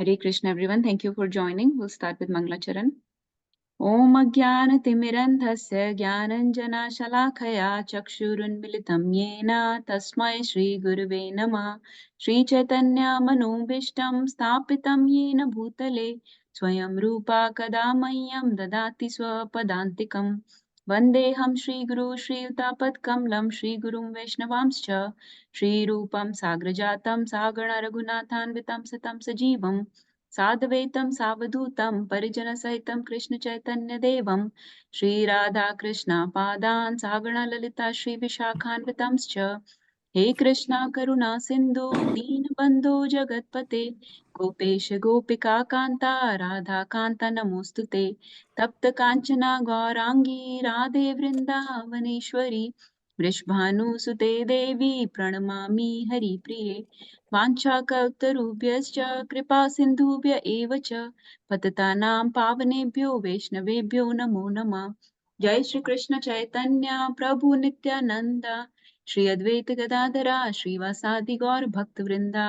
Hare Krishna, everyone. Thank you for joining. We'll start with Mangalacharan. Om Ajnanatimirandhasya Jnananjanashalakaya Chakshurunmilitam Yena Tasmai Shri Guruve Namah. Shri Chaitanya Manobhishtam Sthapitam Yena Bhutale Swayam Rupa Kadamayyam Dadati Swapadantikam. Vandeham Shri Guru Shri Utapat Kamlam Shri Gurum Vaishnavamscha Shri Rupam Sagrajatam Sagana Raghunathanvitam Satam Sajivam साद्वैतं सावधूतं परिजनसहितं Krishna Chaitanya देवं श्री राधा कृष्ण पादान् सागण ललिता श्री विशाखान्वितांश्च हे कृष्णा करुणा सिन्धु दीनबन्धो जगत्पते गोपेश गोपिका कान्ता राधा कान्ता नमोस्तुते तप्त काञ्चना गौरांगी राधे वृन्दावनेश्वरी वृषभानुसुते देवी प्रणमामि हरिप्रिये वाञ्छाकल्पतरुभ्यश्च कृपा सिन्धुभ्य एव च पतितानां पावनेभ्यो वैष्णवेभ्यो नमो नमः। जय श्री कृष्ण चैतन्य प्रभु नित्यानंद श्री अद्वैत गदाधरा श्रीवासादि गौर भक्त वृंदा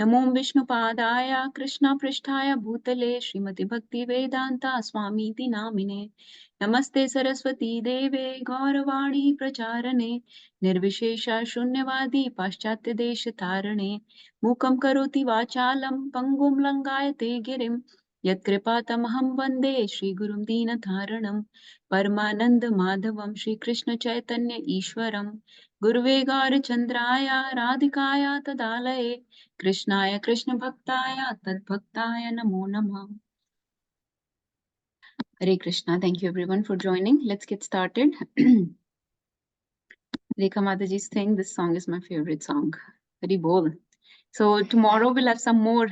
नमो विष्णुपादाय कृष्ण पृष्ठाय भूतले श्रीमति भक्ति वेदांता स्वामीति नामिने नमस्ते सरस्वती देवे गौरवाणी प्रचारणे निर्विशेष शून्यवादी पाश्चात्य देश तारणे मूकं करोति वाचालं पंगुं लंगायते गिरिं यत्कृपातमहं वन्दे श्रीगुरुं दीनधारणं परमानंद माधवं श्रीकृष्ण चैतन्य ईश्वरं गुरुवे गौरचन्द्राय राधिकाय तदालये कृष्णाय कृष्ण भक्ताय तद्भक्ताय नमो नमः। Hare Krishna. Thank you everyone for joining. Let's get started. Rekha Mataji's thing, this song is my favorite song. Hari Bol. So tomorrow we'll have some more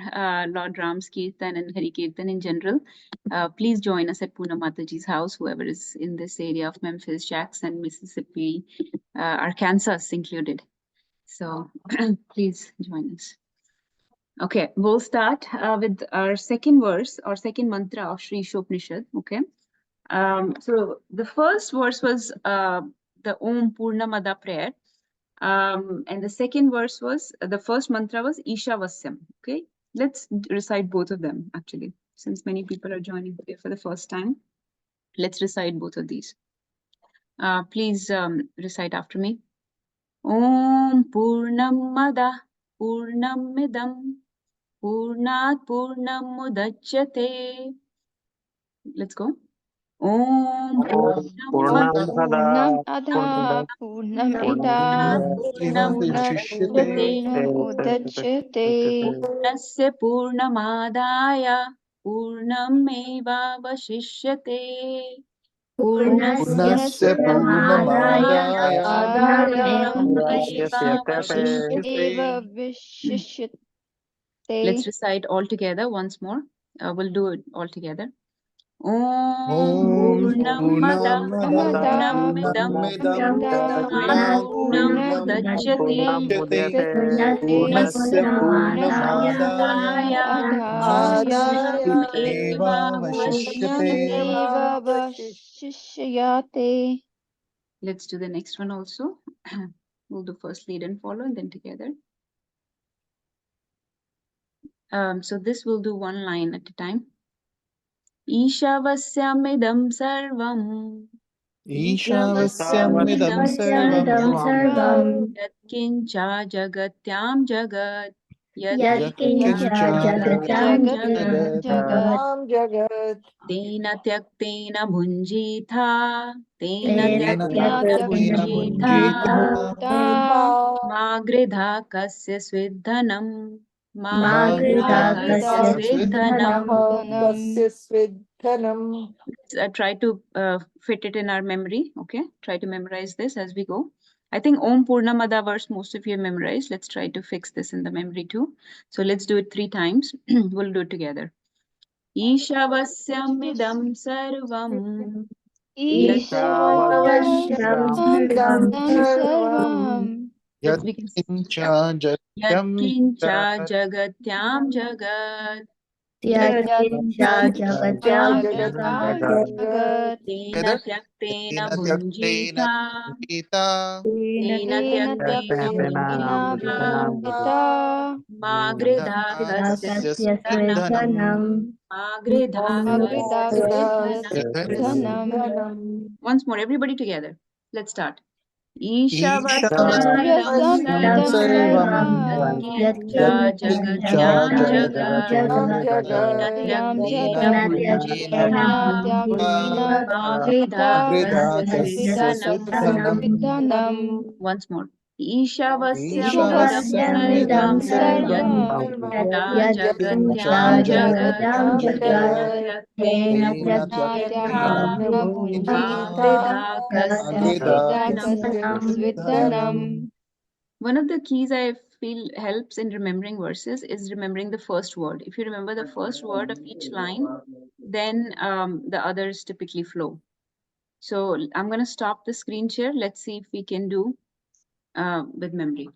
Lord Ram's Kirtan and Hari Kirtan in general. Please join us at Poonam Mataji's house, whoever is in this area of Memphis, Jackson, Mississippi, Arkansas included. So please join us. Okay, we'll start with our second verse or second mantra of Sri Isopanishad. Okay. So the first verse was the Om Purnamada prayer. And the second verse was, the first mantra was Ishavasyam. Okay, let's recite both of them actually, since many people are joining today for the first time. Let's recite both of these. Please recite after me. Om Purnamada Purnamidam Purnat Purnamudachyate. Let's go. Om Purnamada Purnamidam Purnamudachyate Purnasya Purnamadaya Purnamevavashishyate. Purnasya Purnamadaya Purnamevavashishyate. Let's recite all together once more. We'll do it all together. Om Purnamada Purnamidam Purnamudachyate Purnasya Purnamadaya Purnamevavashishyate. Let's do the next one also. We'll do first lead and follow and then together. So this we'll do one line at a time. Ishavasyamidam sarvam Ishavasyamidam sarvam Yatkincha jagatyam jagat Yatkincha jagatyam jagat Tena tyaktena bhunjitha Tena Tena tyaktena bhunjitha bhunjitha Magridha kasya swidhanam Magridha kasya swidhanam. swidhanam. Try to fit it in our memory. Okay, try to memorize this as we go. I think Om Purnamada verse most of you have memorized. Let's try to fix this in the memory too. So let's do it 3 times. We'll do it together. Ishavasyamidam sarvam Ishavasyam sarvam Yatkincha Yatkincha jagatyam jagat Yatkincha jagatyam jagat Tena tyaktena bhunjitha Tena tyaktena bhunjitha मागृधाकस्य Kasya धनं Dhanam. मागृधाकस्य Dhanam. Once more, everybody together. Let's start. Ishavasya Ishavasam sarvam sarvam yatkincha Yatkincha jagat Yam Tena jagat Tena Tena Bhujita Magridakasya Magridakasya Siddhanam. Siddhanam. Once more. Ishavasya Ishavasya sarvam sarvam Jagatyam jagat jagat Tena Tena Bhujita Tyaktina Bhujita Magridakasya Magridakasya Siddhanam. One of the keys I feel helps in remembering verses is remembering the first word. If you remember the first word of each line, then the others typically flow. So I'm going to stop the screen share. Let's see if we can do with memory.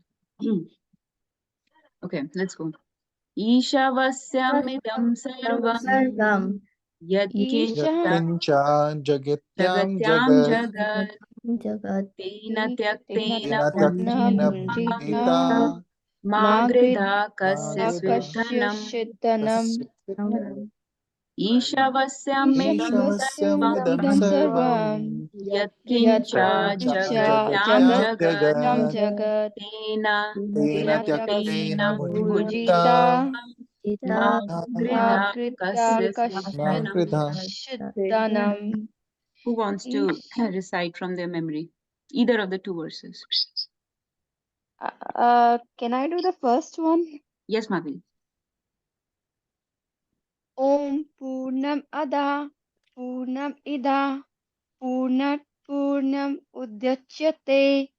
Okay, let's go. Ishavasyamitam sarvam yatkincha Yatkincha Jagatyam jagatyam Jagat jagat tena tyaktena Tena Tyaktina bhujita Bhujita magridhakasya Magridakasya swidhanam Siddhanam. Ishavasyamitam Ishavasya sarvam Ishavasyamitam sarvam sarvam yatkincha Yatkincha jagatyam Jagatyam jagat jagatyam Jagat jagat tena Tena tyaktena Tyaktina bhujita Bhujita Bhujita magridhakasya Magridakasya swidhanam. Magridha. Siddhanam. Who wants to recite from their memory? Either of the two verses. Can I do the first one? Yes, Madhuri. Om Purnam Ada Purnam Ida Purnat Purnam Udyachyate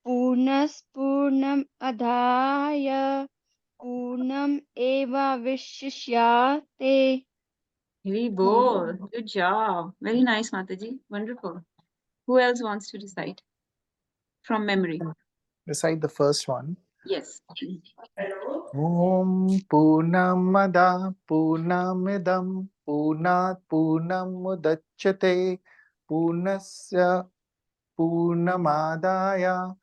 Purnas Purnam Adhaya Purnam Eva Vishishyate. Very bold. Good job. Very nice, Mataji. Wonderful. Who else wants to recite from memory? Recite the first one. Yes. Om Purnamada Purnamidam Purnat Purnamudachyate Purnasya Purnamadaya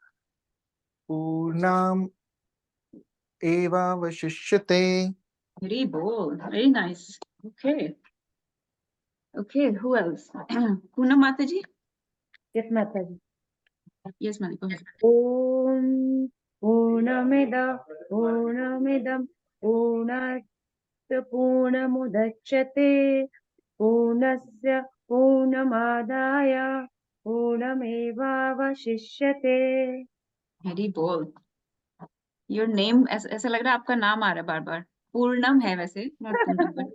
Purnam Eva Vashishyate. Very bold. Very nice. Okay. Okay. Who else? Puna Mataji? Yes, Mataji. Yes, Mataji. Go ahead. Om Purnamida Purnamidam Purnat Purnamudachyate Purnasya Purnamadaya Purnamevavashishyate. Very bold. Your name ऐसा लग रहा है आपका नाम आ रहा है बार बार. पूर्णम है वैसे, not पूनम, but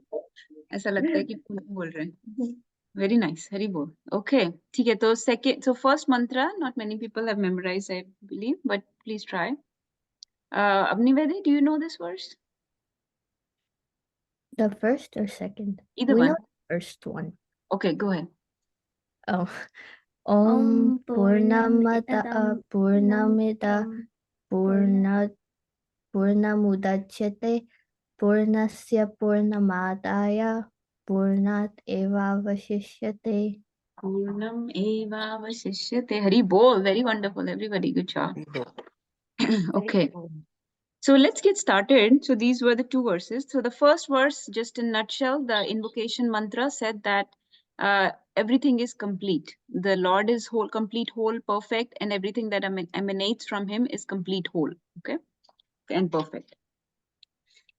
ऐसा लगता है कि पूनम बोल रहे हैं. Very nice. Very bold. Okay. ठीक है. तो first mantra, not many people have memorized, I believe, but please try. Abnivedi, do you know this verse? The first or second? Either We one. know the first one. Okay, go ahead. Oh. Om Purnamada Purnamida Purnamudachyate Purnasya Purnamadaya Purnat Eva Vashishyate. Purnam eva vashishyate. Hari bol. Very wonderful, everybody. Good job. Okay. So let's get started. So these were the two verses. So the first verse, just in a nutshell, the invocation mantra said that everything is complete. The Lord is whole, complete, whole, perfect, and everything that emanates from him is complete, whole, okay, and perfect.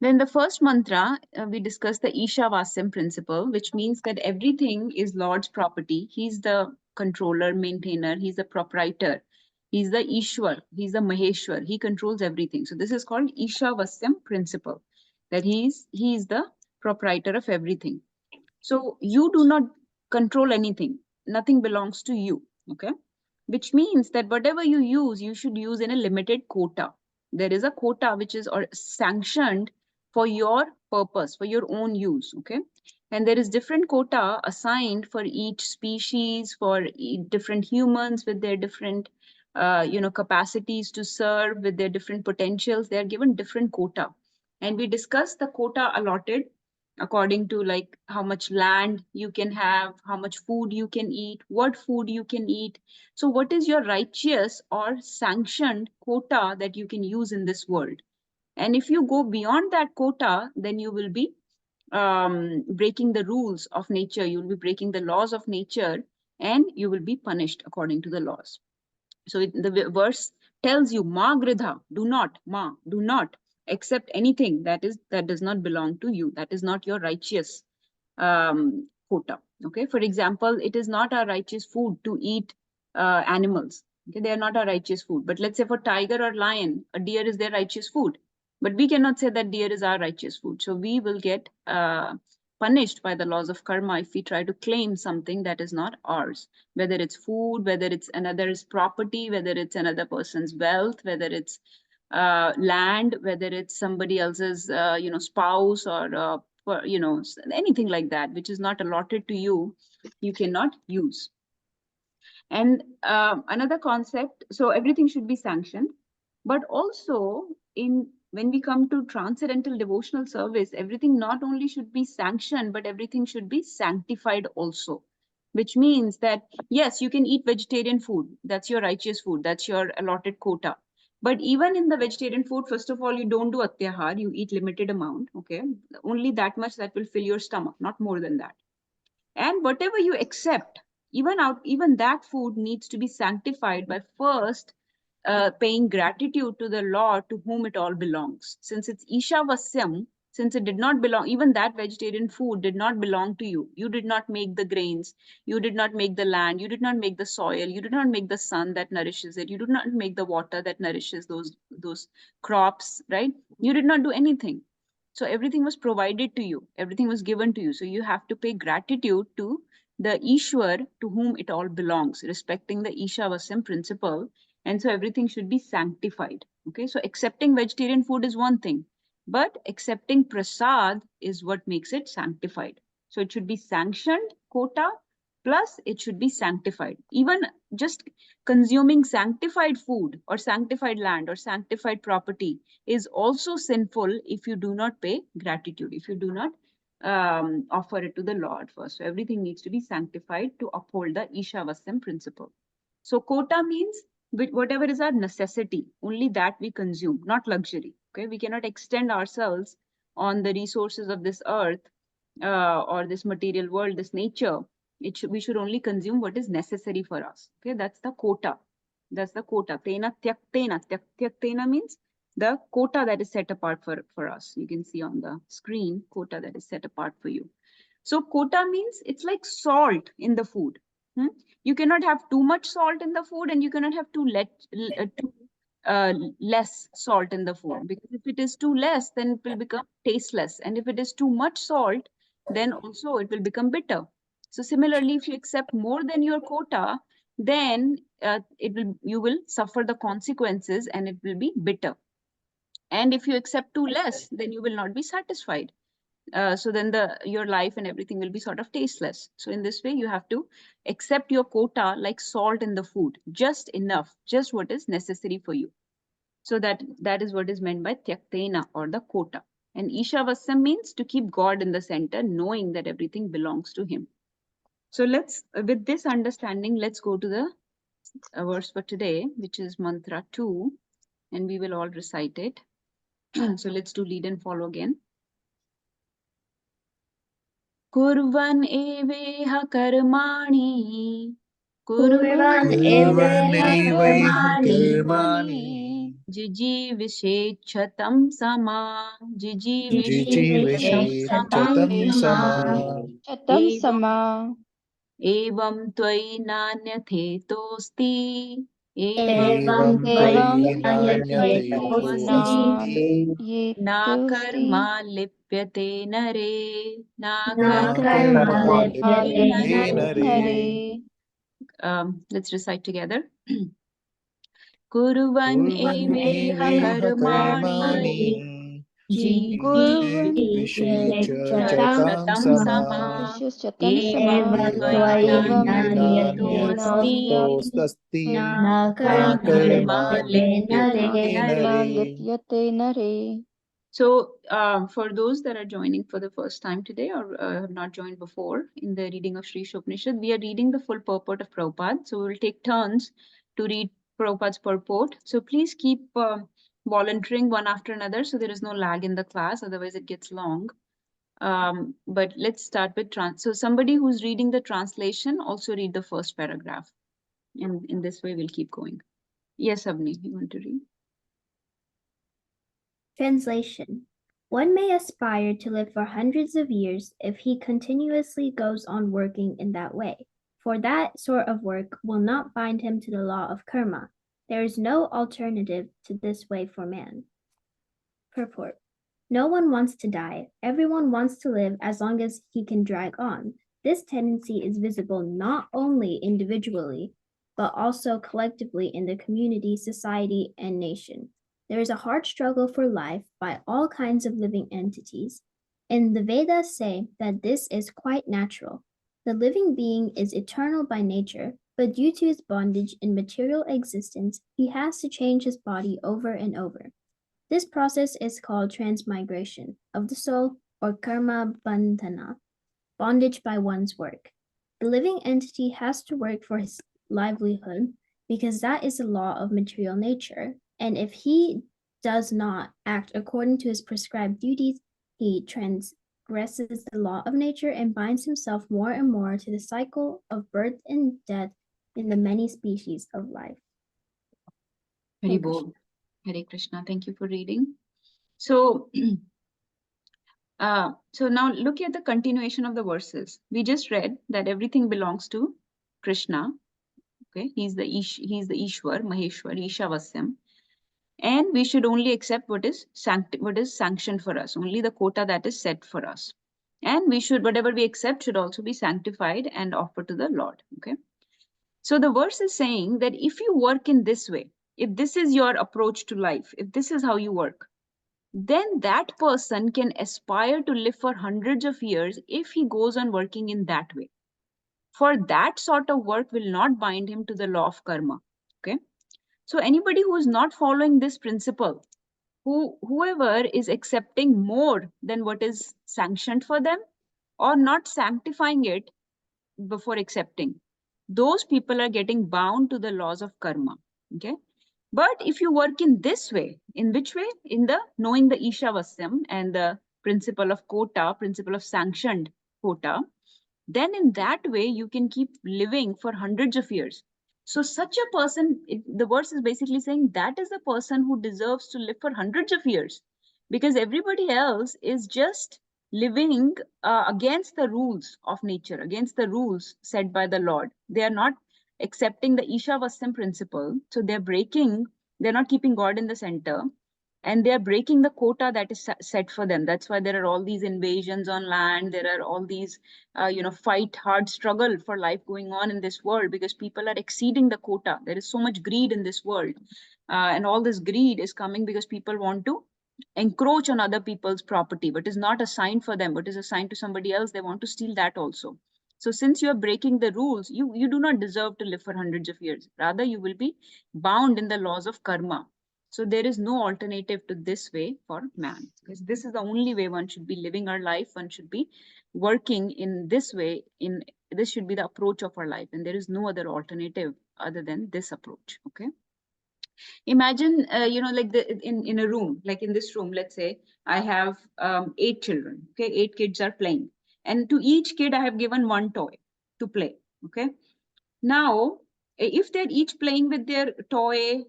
Then the first mantra, we discussed the Ishavasam principle, which means that everything is Lord's property. He's the controller, maintainer, he's the proprietor. He's the Ishwar, he's the Maheshwar, he controls everything. So this is called Ishavasam principle, that he is the proprietor of everything. So you do not control anything, nothing belongs to you, okay? Which means that whatever you use, you should use in a limited quota. There is a quota which is sanctioned for your purpose, for your own use, okay? And there is different quota assigned for each species, for different humans with their different capacities to serve, with their different potentials. They are given different quota. And we discussed the quota allotted according to like how much land you can have, how much food you can eat, what food you can eat. So what is your righteous or sanctioned quota that you can use in this world? And if you go beyond that quota, then you will be breaking the rules of nature, you will be breaking the laws of nature, and you will be punished according to the laws. So the verse tells you, ma gridha, do not accept anything that does not belong to you, that is not your righteous quota. Okay, for example, it is not our righteous food to eat animals. Okay, they are not our righteous food. But let's say for tiger or lion, a deer is their righteous food. But we cannot say that deer is our righteous food. So we will get punished by the laws of karma if we try to claim something that is not ours, whether it's food, whether it's another's property, whether it's another person's wealth, whether it's land, whether it's somebody else's spouse, or anything like that which is not allotted to you, you cannot use. And another concept, so everything should be sanctioned, but also when we come to transcendental devotional service, everything not only should be sanctioned, but everything should be sanctified also. Which means that, yes, you can eat vegetarian food. That's your righteous food. That's your allotted quota. But even in the vegetarian food, first of all, you don't do atyahar. You eat limited amount, okay? Only that much that will fill your stomach, not more than that. And whatever you accept, even that food needs to be sanctified by first paying gratitude to the Lord to whom it all belongs. Since it's Ishavasyam, since it did not belong, even that vegetarian food did not belong to you. You did not make the grains, you did not make the land, you did not make the soil, you did not make the sun that nourishes it, you did not make the water that nourishes those crops, right? You did not do anything. So everything was provided to you, everything was given to you. So you have to pay gratitude to the Ishwar to whom it all belongs, respecting the Ishavasyam principle. And so everything should be sanctified. Okay, so accepting vegetarian food is one thing, but accepting prasad is what makes it sanctified. So it should be sanctioned quota, plus it should be sanctified. Even just consuming sanctified food or sanctified land or sanctified property is also sinful if you do not pay gratitude, if you do not offer it to the Lord first. So everything needs to be sanctified to uphold the Ishavasyam principle. So quota means whatever is our necessity, only that we consume, not luxury. Okay, we cannot extend ourselves on the resources of this earth or this material world, this nature. We should only consume what is necessary for us. Okay, that's the quota. That's the quota. Tena tyaktena. Tyaktena means the quota that is set apart for us. You can see on the screen, quota that is set apart for you. So quota means it's like salt in the food. You cannot have too much salt in the food, and you cannot have too less salt in the food, because if it is too less, then it will become tasteless, and if it is too much salt, then also it will become bitter. So similarly, if you accept more than your quota, then you will suffer the consequences, and it will be bitter. And if you accept too less, then you will not be satisfied. So then your life and everything will be sort of tasteless. So in this way, you have to accept your quota like salt in the food, just enough, just what is necessary for you. So that is what is meant by tyaktena, or the quota. And Ishavasya means to keep God in the center, knowing that everything belongs to him. So with this understanding, let's go to the verse for today, which is mantra 2, and we will all recite it. So let's do lead and follow again. Kurvan eveha karmani. Kurvan eveha karmani. कर्माणि जिजीविषेच्छतं समा. जिजीविषेच्छतं समा Chatam sama. एवं त्वयि नान्यथेतोऽस्ति. एवं त्वयि Evam नान्यथेतोऽस्ति न Karma yetusti. लिप्यते नरे. न न कर्मा कर्मा लिप्यते लिप्यते नरे. नरे Let's recite together. Kurvan eveha कुर्वन्नेवेह karmani. कर्माणि Kurvan जिजीविषेच्छतं Chatam समा sama. Chatam Evam sama. एवं tvai Evam त्वयि nanyatetosti. नान्यथेतोऽस्ति Na Na न karma Karma karma lipyate lipyate लिप्यते nare. na Nare lipyate nare. So for those that are joining for the first time today, or have not joined before in the reading of Sri Isopanishad, we are reading the full purport of Prabhupada. So we will take turns to read Prabhupada's purport. So please keep volunteering one after another, so there is no lag in the class, otherwise it gets long. But let's start with so somebody who's reading the translation, also read the first paragraph. And in this way, we'll keep going. Yes, Abni, you want to read? Translation. One may aspire to live for hundreds of years if he continuously goes on working in that way, for that sort of work will not bind him to the law of karma. There is no alternative to this way for man. Purport. No one wants to die. Everyone wants to live as long as he can drag on. This tendency is visible not only individually, but also collectively in the community, society, and nation. There is a hard struggle for life by all kinds of living entities, and the Vedas say that this is quite natural. The living being is eternal by nature, but due to his bondage in material existence, he has to change his body over and over. This process is called transmigration of the soul, or karma bandhana, bondage by one's work. The living entity has to work for his livelihood because that is the law of material nature, and if he does not act according to his prescribed duties, he transgresses the law of nature and binds himself more and more to the cycle of birth and death in the many species of life. Very bold. Hare Krishna. Thank you for reading. So, so now look at the continuation of the verses. We just read that everything belongs to Krishna. Okay, he's the Ishwar, Maheshwar, Ishavasyam, and we should only accept what is sanctioned for us, only the quota that is set for us, and we should, whatever we accept should also be sanctified and offered to the Lord. Okay, so the verse is saying that if you work in this way, if this is your approach to life, if this is how you work, then that person can aspire to live for hundreds of years if he goes on working in that way. For that sort of work will not bind him to the law of karma. Okay. So anybody who is not following this principle, whoever is accepting more than what is sanctioned for them or not sanctifying it before accepting, those people are getting bound to the laws of karma. Okay. But if you work in this way, in which way? In the knowing the Ishavasyam and the principle of quota, principle of sanctioned quota, then in that way you can keep living for hundreds of years. So such a person, the verse is basically saying that is the person who deserves to live for hundreds of years, because everybody else is just living against the rules of nature, against the rules set by the Lord. They are not accepting the Ishavasyam principle. So they're not keeping God in the center, and they're breaking the quota that is set for them. That's why there are all these invasions on land. There are all these, fight, hard struggle for life going on in this world, because people are exceeding the quota. There is so much greed in this world. And all this greed is coming because people want to encroach on other people's property, but is not assigned for them, but is assigned to somebody else. They want to steal that also. So since you are breaking the rules, you do not deserve to live for hundreds of years. Rather, you will be bound in the laws of karma. So there is no alternative to this way for man, because this is the only way one should be living our life. One should be working in this way. This should be the approach of our life, and there is no other alternative other than this approach. Okay. Imagine, like in a room, like in this room, let's say I have 8 children. Okay, 8 kids are playing, and to each kid I have given one toy to play. Okay. Now, if they're each playing with their toy,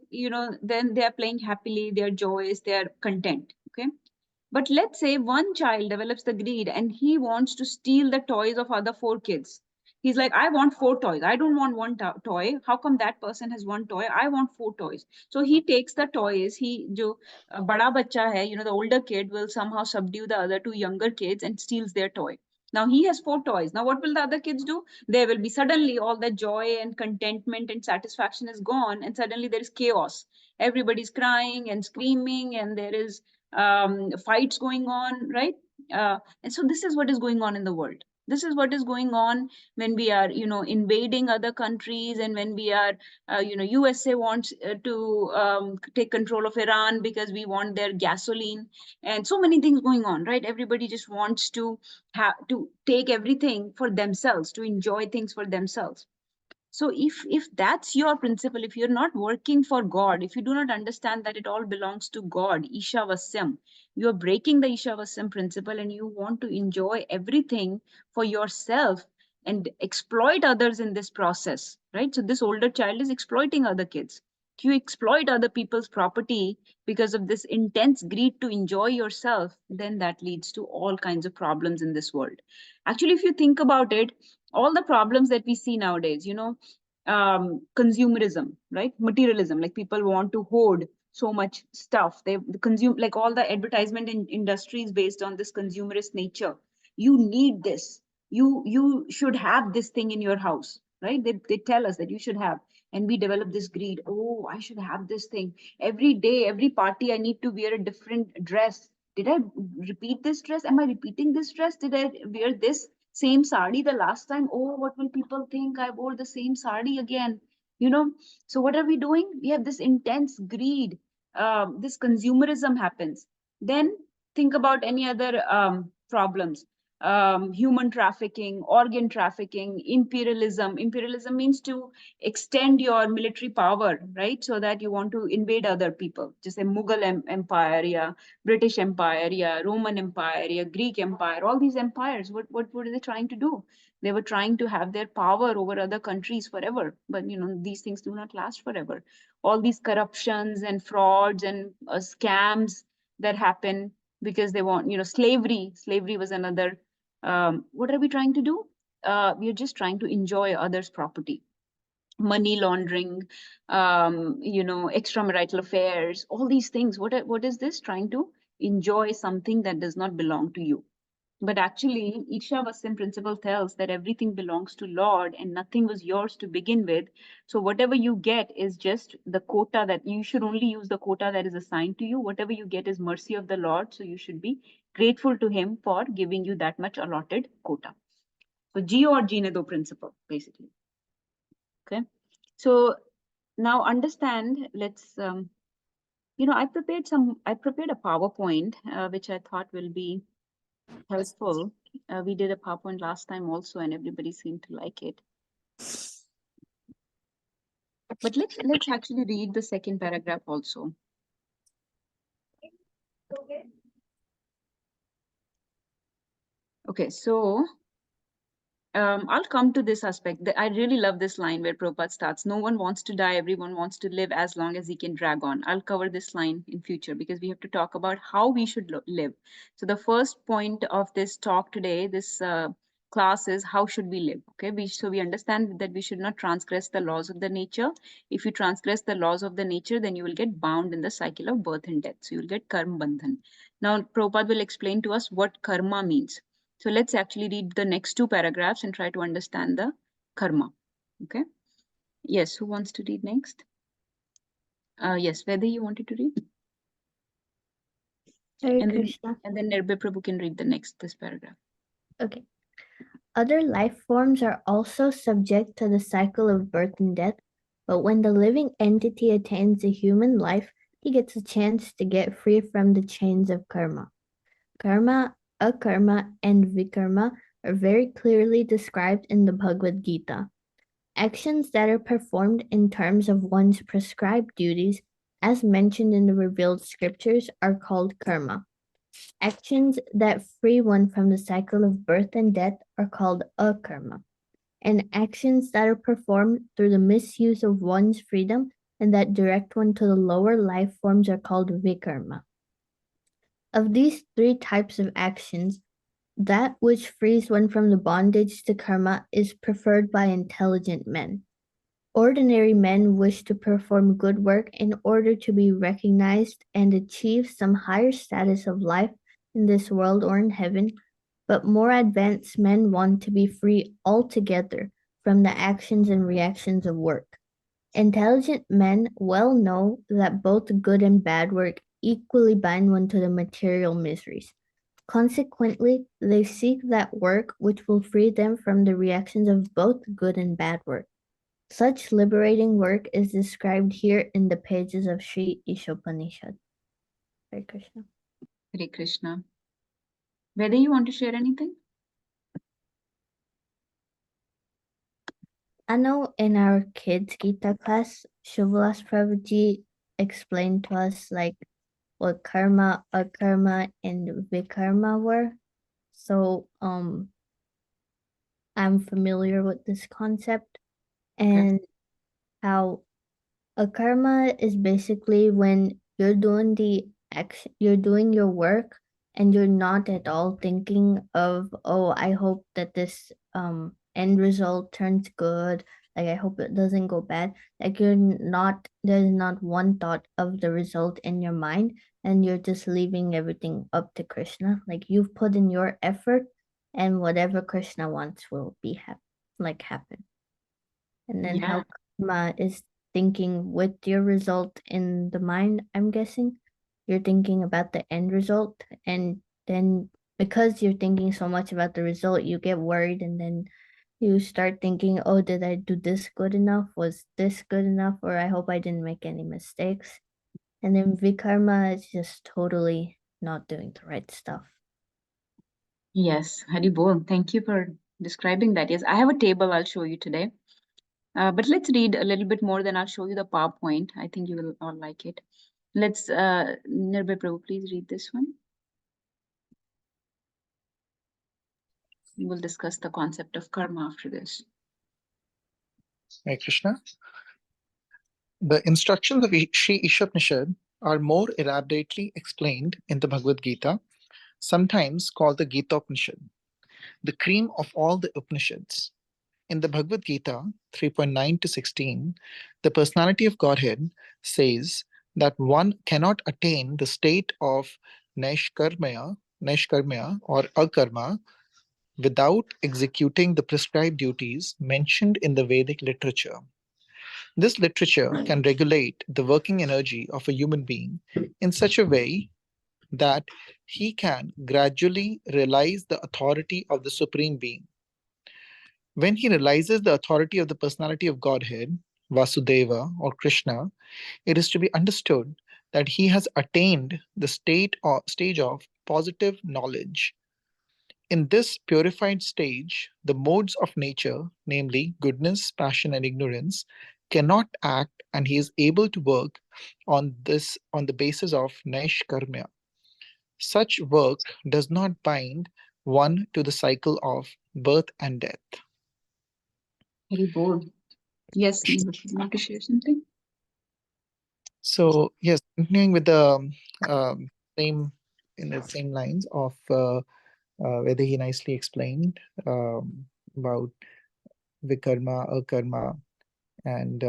then they're playing happily, they're joyous, they're content. Okay. But let's say one child develops the greed and he wants to steal the toys of other 4 kids. He's like, I want 4 toys. I don't want one toy. How come that person has one toy? I want 4 toys. So he takes the toys. Jo bada bacha hai, the older kid will somehow subdue the other 2 younger kids and steals their toy. Now he has 4 toys. Now what will the other kids do? There will be suddenly all the joy and contentment and satisfaction is gone, and suddenly there is chaos. Everybody's crying and screaming, and there is fights going on, right? And so this is what is going on in the world. This is what is going on when we are, invading other countries, and when we are, USA wants to take control of Iran because we want their gasoline, and so many things going on, right? Everybody just wants to take everything for themselves, to enjoy things for themselves. So if that's your principle, if you're not working for God, if you do not understand that it all belongs to God, Ishavasyam, you're breaking the Ishavasyam principle and you want to enjoy everything for yourself and exploit others in this process, right? So this older child is exploiting other kids. You exploit other people's property because of this intense greed to enjoy yourself, then that leads to all kinds of problems in this world. Actually, if you think about it, all the problems that we see nowadays, consumerism, right? Materialism, like people want to hoard so much stuff. They consume, like all the advertisement in industries based on this consumerist nature. You need this. You should have this thing in your house, right? They tell us that you should have, and we develop this greed. Oh, I should have this thing. Every day, every party, I need to wear a different dress. Did I repeat this dress? Am I repeating this dress? Did I wear this same sari the last time? Oh, what will people think? I wore the same sari again. So what are we doing? We have this intense greed. This consumerism happens. Then think about any other problems. Human trafficking, organ trafficking, imperialism. Imperialism means to extend your military power, right? So that you want to invade other people. Just a Mughal empire, yeah, British Empire, yeah, Roman Empire, yeah, Greek Empire, all these empires, what were they trying to do? They were trying to have their power over other countries forever. But these things do not last forever. All these corruptions and frauds and scams that happen because they want, slavery. Slavery was another. What are we trying to do? We are just trying to enjoy others' property. Money laundering, extramarital affairs, all these things. What is this? Trying to enjoy something that does not belong to you. But actually, Ishavasyam principle tells that everything belongs to Lord and nothing was yours to begin with. So whatever you get is just the quota that you should only use the quota that is assigned to you. Whatever you get is mercy of the Lord. So you should be grateful to him for giving you that much allotted quota. So G or Jine Do principle, basically. Okay. So now understand, let's, I prepared a PowerPoint, which I thought will be helpful. We did a PowerPoint last time also, and everybody seemed to like it. But let's actually read the second paragraph also. Okay, so I'll come to this aspect. I really love this line where Prabhupada starts, no one wants to die, everyone wants to live as long as he can drag on. I'll cover this line in future because we have to talk about how we should live. So the first point of this talk today, this class is how should we live, okay? So we understand that we should not transgress the laws of the nature. If you transgress the laws of the nature, then you will get bound in the cycle of birth and death. So you'll get karma bandhan. Now Prabhupada will explain to us what karma means. So let's actually read the next two paragraphs and try to understand the karma. Okay. Yes. Who wants to read next? Yes. Whether you wanted to read. Hare Krishna. And then Nirbhay Prabhu can read this paragraph. Okay. Other life forms are also subject to the cycle of birth and death, but when the living entity attains a human life, he gets a chance to get free from the chains of karma. Karma, akarma, and vikarma are very clearly described in the Bhagavad Gita. Actions that are performed in terms of one's prescribed duties, as mentioned in the revealed scriptures, are called karma. Actions that free one from the cycle of birth and death are called akarma. And actions that are performed through the misuse of one's freedom and that direct one to the lower life forms are called vikarma. Of these three types of actions, that which frees one from the bondage to karma is preferred by intelligent men. Ordinary men wish to perform good work in order to be recognized and achieve some higher status of life in this world or in heaven, but more advanced men want to be free altogether from the actions and reactions of work. Intelligent men well know that both good and bad work equally bind one to the material miseries. Consequently, they seek that work which will free them from the reactions of both good and bad work. Such liberating work is described here in the pages of Sri Isopanishad. Hare Krishna. Hare Krishna. Whether you want to share anything? I know in our kids Gita class, Shivalas Prabhuji explained to us like what karma, akarma, and vikarma were. So I'm familiar with this concept and how akarma is basically when you're doing the action, you're doing your work and you're not at all thinking of, oh, I hope that this end result turns good, like I hope it doesn't go bad. Like you're not, there's not one thought of the result in your mind, and you're just leaving everything up to Krishna. Like you've put in your effort, and whatever Krishna wants will be happen. And then Yeah. how karma is thinking with your result in the mind, I'm guessing. You're thinking about the end result, and then because you're thinking so much about the result, you get worried, and then you start thinking, oh, did I do this good enough? Was this good enough? Or I hope I didn't make any mistakes. And then vikarma is just totally not doing the right stuff. Yes, Hari Bol. Thank you for describing that. Yes, I have a table I'll show you today. But let's read a little bit more, then I'll show you the PowerPoint. I think you will all like it. Let's, Nirbhay Prabhu, please read this one. We will discuss the concept of karma after this. Hare Krishna. The instructions of Sri Isopanishad are more elaborately explained in the Bhagavad Gita, sometimes called the Gita-Upanishad, the cream of all the Upanishads. In the Bhagavad Gita 3.9 to 16, the personality of Godhead says that one cannot attain the state of Naishkarmya or Akarma without executing the prescribed duties mentioned in the Vedic literature. This literature can regulate the working energy of a human being in such a way that he can gradually realize the authority of the Supreme Being. When he realizes the authority of the personality of Godhead, Vasudeva or Krishna, it is to be understood that he has attained the stage of positive knowledge. In this purified stage, the modes of nature, namely goodness, passion, and ignorance, cannot act, and he is able to work on the basis of Naishkarmya. Such work does not bind one to the cycle of birth and death. Hari Bol. Yes, Nirbhay, you want to share something? So yes, continuing with the same in the same lines of whether he nicely explained about vikarma, akarma, and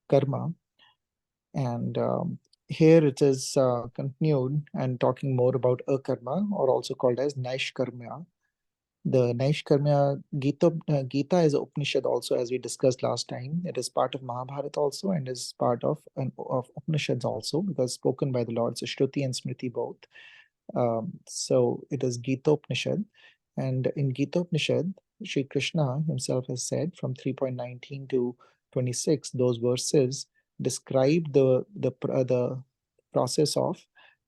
karma. And here it is continued and talking more about akarma, or also called as naishkarmya. The Naishkarmya Gita is a Upanishad also, as we discussed last time. It is part of Mahabharata also, and is part of Upanishads also, because spoken by the Lords, Shruti and Smriti both. So it is Gita Upanishad. And in Gita Upanishad, Sri Krishna himself has said from 3.19 to 26, those verses describe the process of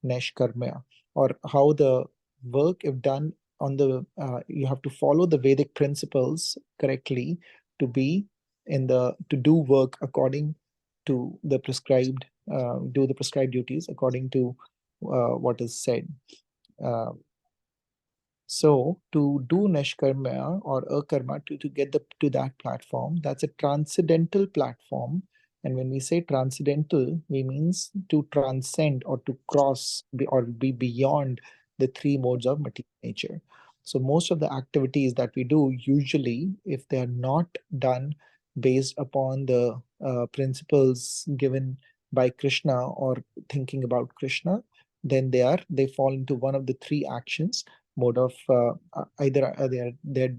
Naishkarmya, or how the work, if done on the you have to follow the Vedic principles correctly to be to do work according to the prescribed do the prescribed duties according to what is said. Uh, so to do Nishkarma or Akarma, to get to that platform, that's a transcendental platform. And when we say transcendental, we means to transcend or to cross or be beyond the three modes of material nature. So most of the activities that we do, usually, if they are not done based upon the principles given by Krishna or thinking about Krishna, then they fall into one of the three actions mode of either they're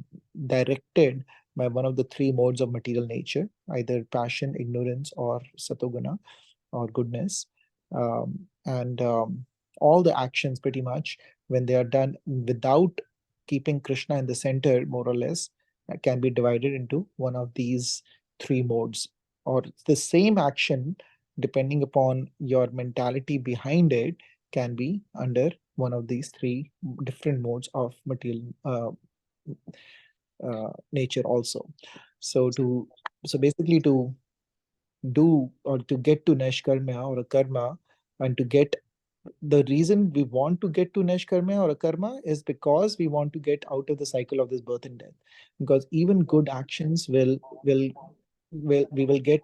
directed by one of the three modes of material nature, either passion, ignorance, or satoguna, or goodness. And all the actions pretty much, when they are done without keeping Krishna in the center, more or less, can be divided into one of these three modes. Or the same action, depending upon your mentality behind it, can be under one of these three different modes of material nature also. So basically to do or to get to Neshkarma or a karma, and to get the reason we want to get to Neshkarma or a karma is because we want to get out of the cycle of this birth and death. Because even good actions will we will get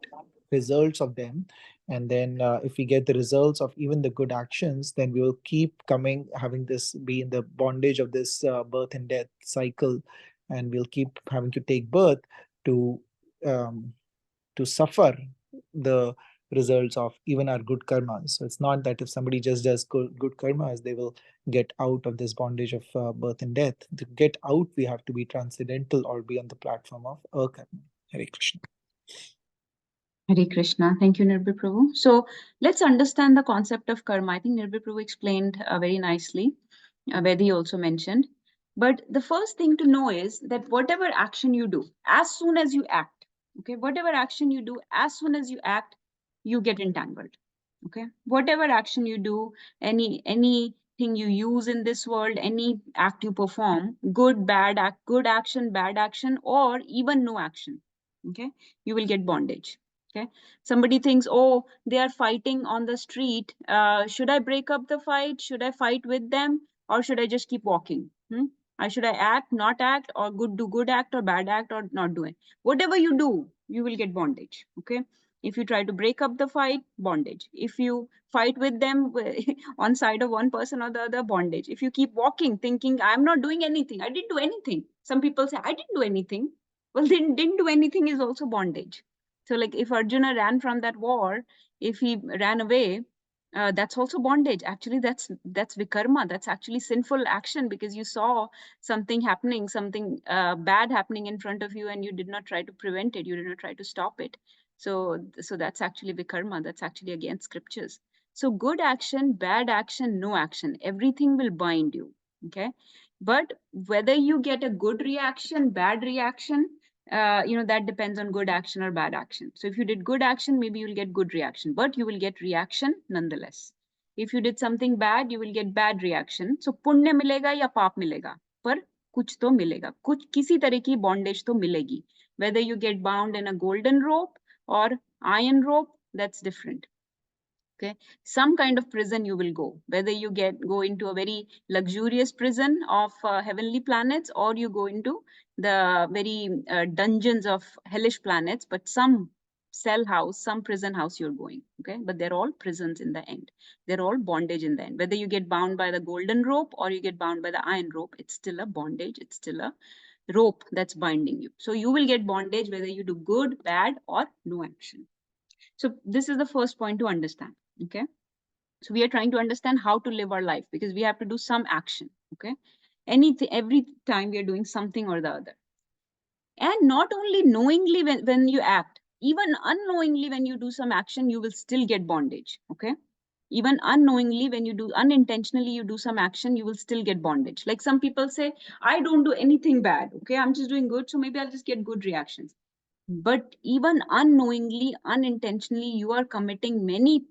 results of them, and then if we get the results of even the good actions, then we will keep coming, having this be in the bondage of this birth and death cycle, and we'll keep having to take birth to um, to suffer the results of even our good karmas. So it's not that if somebody just does good karmas, they will get out of this bondage of birth and death. To get out, we have to be transcendental or be on the platform of karma. Hare Krishna. Hare Krishna. Thank you, Nirbhay Prabhu. So let's understand the concept of karma. I think Nirbhay Prabhu explained very nicely. Vedi also mentioned. But the first thing to know is that whatever action you do, as soon as you act, okay, whatever action you do, as soon as you act, you get entangled. Okay, whatever action you do, anything you use in this world, any act you perform, good, bad act, good action, bad action, or even no action, okay, you will get bondage. Okay, somebody thinks, oh, they are fighting on the street. Should I break up the fight? Should I fight with them? Or should I just keep walking? Should I act, not act, or do good act, or bad act, or not do it? Whatever you do, you will get bondage. Okay. If you try to break up the fight, bondage. If you fight with them on side of one person or the other, bondage. If you keep walking, thinking, I'm not doing anything, I didn't do anything. Some people say, I didn't do anything. Well, then didn't do anything is also bondage. So like if Arjuna ran from that war, if he ran away, that's also bondage. Actually, that's vikarma. That's actually sinful action, because you saw something happening, something bad happening in front of you, and you did not try to prevent it. You did not try to stop it. So that's actually vikarma. That's actually against scriptures. So good action, bad action, no action, everything will bind you. Okay. But whether you get a good reaction, bad reaction, that depends on good action or bad action. So if you did good action, maybe you'll get good reaction, but you will get reaction nonetheless. If you did something bad, you will get bad reaction. So पुण्य मिलेगा या पाप मिलेगा, पर कुछ तो मिलेगा, कुछ किसी तरह की bondage तो मिलेगी. Whether you get bound in a golden rope or iron rope, that's different. Okay, some kind of prison you will go, whether you go into a very luxurious prison of heavenly planets, or you go into the very dungeons of hellish planets, but some cell house, some prison house you're going. Okay, but they're all prisons in the end. They're all bondage in the end. Whether you get bound by the golden rope or you get bound by the iron rope, it's still a bondage. It's still a rope that's binding you. So you will get bondage whether you do good, bad, or no action. So this is the first point to understand. Okay. So we are trying to understand how to live our life, because we have to do some action. Okay. Every time we are doing something or the other. And not only knowingly when you act, even unknowingly when you do some action, you will still get bondage. Okay. Even unknowingly, when you do unintentionally, you do some action, you will still get bondage. Like some people say, I don't do anything bad. Okay. I'm just doing good. So maybe I'll just get good reactions. But even unknowingly, unintentionally, you are committing many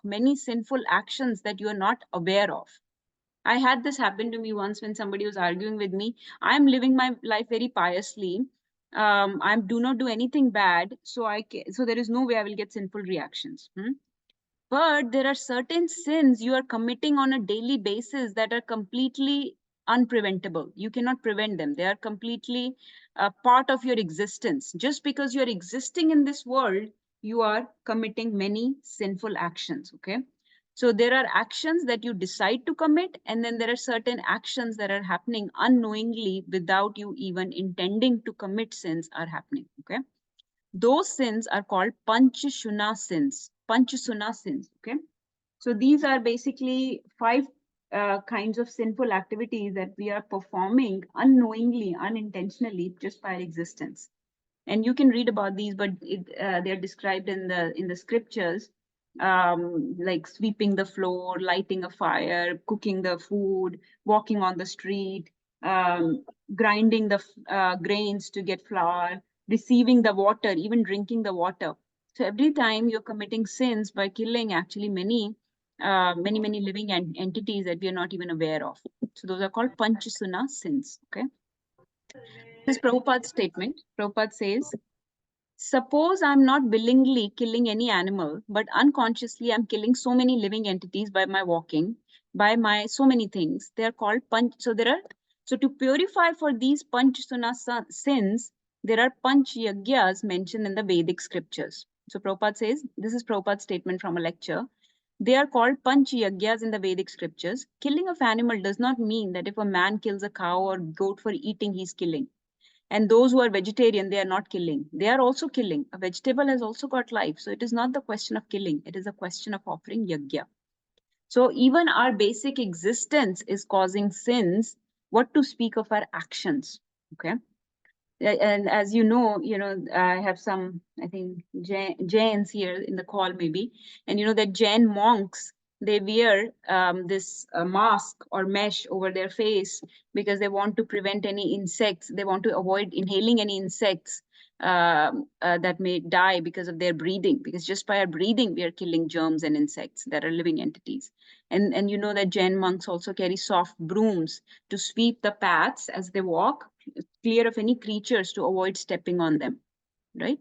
many sinful actions that you are not aware of. I had this happen to me once when somebody was arguing with me. I'm living my life very piously. I do not do anything bad, so there is no way I will get sinful reactions. But there are certain sins you are committing on a daily basis that are completely unpreventable. You cannot prevent them. They are completely a part of your existence. Just because you're existing in this world, you are committing many sinful actions. Okay. So there are actions that you decide to commit, and then there are certain actions that are happening unknowingly without you even intending to commit sins are happening. Okay. Those sins are called panchashuna sins. Panchasuna sins. Okay. So these are basically 5 kinds of sinful activities that we are performing unknowingly, unintentionally, just by our existence. And you can read about these, but they're described in the scriptures, like sweeping the floor, lighting a fire, cooking the food, walking on the street, grinding the grains to get flour, receiving the water, even drinking the water. So every time you're committing sins by killing actually many living entities that we are not even aware of. So those are called panchasuna sins. Okay. This is Prabhupada's statement. Prabhupada says, suppose I'm not willingly killing any animal, but unconsciously I'm killing so many living entities by my walking, by my so many things. They are called panch. So to purify for these panchsuna sins, there are panch yagyas mentioned in the Vedic scriptures. So Prabhupada says, this is Prabhupada's statement from a lecture. They are called panch yagyas in the Vedic scriptures. Killing of animal does not mean that if a man kills a cow or goat for eating, he's killing. And those who are vegetarian, they are not killing. They are also killing. A vegetable has also got life. So it is not the question of killing. It is a question of offering yajna. So even our basic existence is causing sins. What to speak of our actions? Okay. And as you know, I have some, I think, Jains here in the call maybe. And you know that Jain monks, they wear this mask or mesh over their face because they want to prevent any insects. They want to avoid inhaling any insects that may die because of their breathing. Because just by our breathing, we are killing germs and insects that are living entities. And you know that Jain monks also carry soft brooms to sweep the paths as they walk, clear of any creatures to avoid stepping on them, right?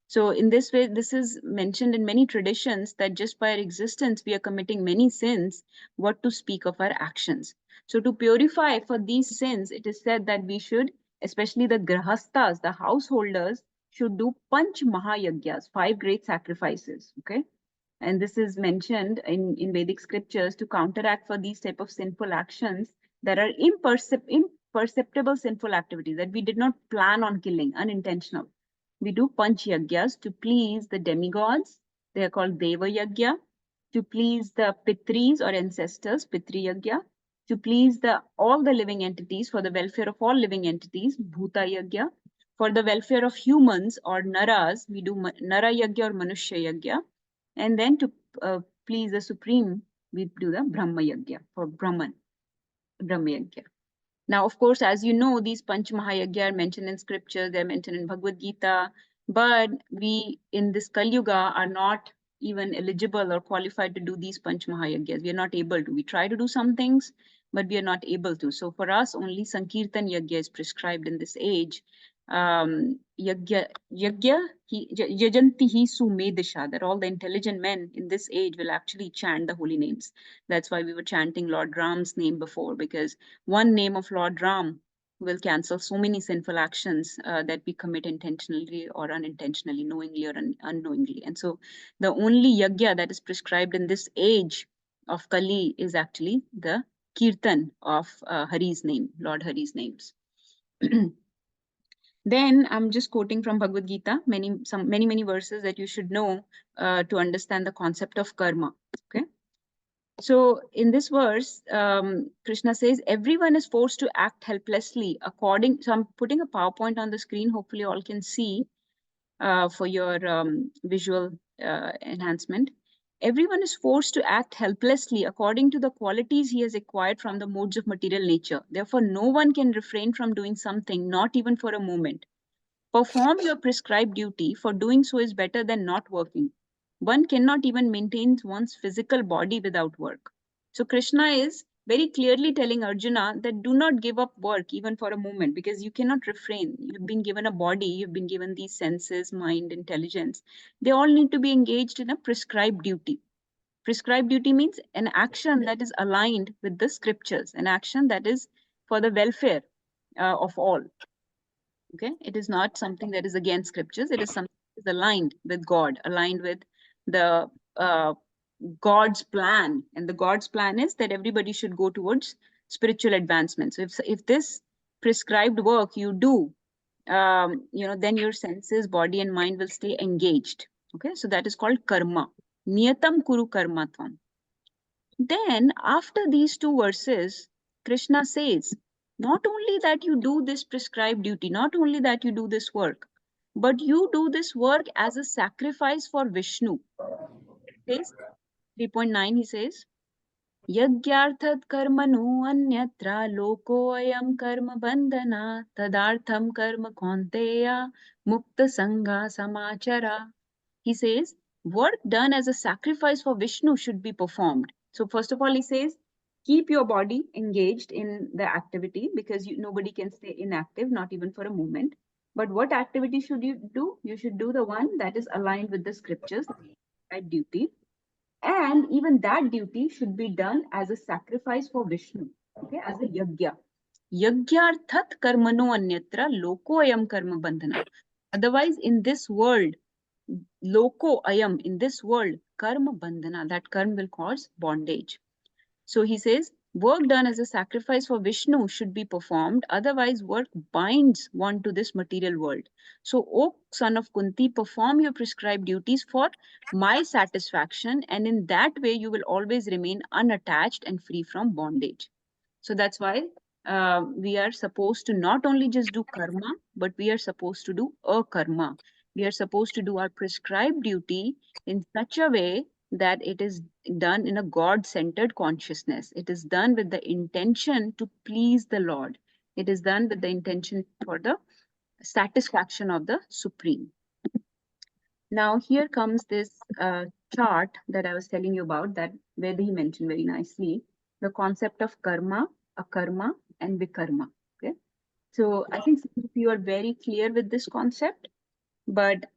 So in this way, this is mentioned in many traditions that just by our existence, we are committing many sins, what to speak of our actions. So to purify for these sins, it is said that we should, especially the grahastas, the householders, should do panch mahayagyas, 5 great sacrifices, okay? And this is mentioned in Vedic scriptures to counteract for these type of sinful actions that are imperceptible sinful activities that we did not plan on killing, unintentional. We do panch yagyas to please the demigods. They are called Deva Yagya. To please the Pitris or ancestors, Pitri Yagya. To please all the living entities, for the welfare of all living entities, Bhuta Yagya. For the welfare of humans or Naras, we do Nara Yagya or Manushya Yagya. And then to please the Supreme, we do the Brahma Yagya for Brahman, Brahma Yagya. Now, of course, as you know, these Panch Mahayagya are mentioned in scripture, they're mentioned in Bhagavad Gita, but we in this Kali Yuga are not even eligible or qualified to do these Panch Mahayagyas. We are not able to. We try to do some things, but we are not able to. So for us, only Sankirtan Yagya is prescribed in this age. Yajanti hi sumedisha, that all the intelligent men in this age will actually chant the holy names. That's why we were chanting Lord Ram's name before, because one name of Lord Ram will cancel so many sinful actions that we commit intentionally or unintentionally, knowingly or unknowingly. And so the only yagya that is prescribed in this age of Kali is actually the Kirtan of Hari's name, Lord Hari's names. Then I'm just quoting from Bhagavad Gita, many verses that you should know to understand the concept of karma. Okay. So in this verse, Krishna says, everyone is forced to act helplessly according. So I'm putting a PowerPoint on the screen. Hopefully all can see for your visual enhancement. Everyone is forced to act helplessly according to the qualities he has acquired from the modes of material nature. Therefore, no one can refrain from doing something, not even for a moment. Perform your prescribed duty, for doing so is better than not working. One cannot even maintain one's physical body without work. So Krishna is very clearly telling Arjuna that do not give up work even for a moment, because you cannot refrain. You've been given a body, you've been given these senses, mind, intelligence. They all need to be engaged in a prescribed duty. Prescribed duty means an action that is aligned with the scriptures, an action that is for the welfare of all. Okay, it is not something that is against scriptures. It is something that is aligned with God, aligned with the God's plan. And the God's plan is that everybody should go towards spiritual advancement. So if this prescribed work you do, then your senses, body and mind will stay engaged. Okay, so that is called karma. Niyatam kuru karma tvam. Then after these two verses, Krishna says, not only that you do this prescribed duty, not only that you do this work, but you do this work as a sacrifice for Vishnu. Says 3.9, he says, Yagyarthat karmanu anyatra loko ayam karma bandhana tadartham karma kaunteya mukta sangha samachara. He says, work done as a sacrifice for Vishnu should be performed. So first of all, he says, Keep your body engaged in the activity, because nobody can stay inactive, not even for a moment. But what activity should you do? You should do the one that is aligned with the scriptures, that duty. And even that duty should be done as a sacrifice for Vishnu, okay, as a yajna. Yajnarthat karmano anyatra loko ayam karma bandhana. Otherwise, in this world, loko ayam, in this world, karma bandhana, that karma will cause bondage. So he says, work done as a sacrifice for Vishnu should be performed, otherwise work binds one to this material world. So, O son of Kunti, perform your prescribed duties for my satisfaction, and in that way you will always remain unattached and free from bondage. So that's why we are supposed to not only just do karma, but we are supposed to do a karma. We are supposed to do our prescribed duty in such a way that it is done in a God-centered consciousness. It is done with the intention to please the Lord. It is done with the intention for the satisfaction of the Supreme. Now here comes this chart that I was telling you about, that where he mentioned very nicely the concept of karma, akarma, and vikarma. Okay, so I think some of you are very clear with this concept, but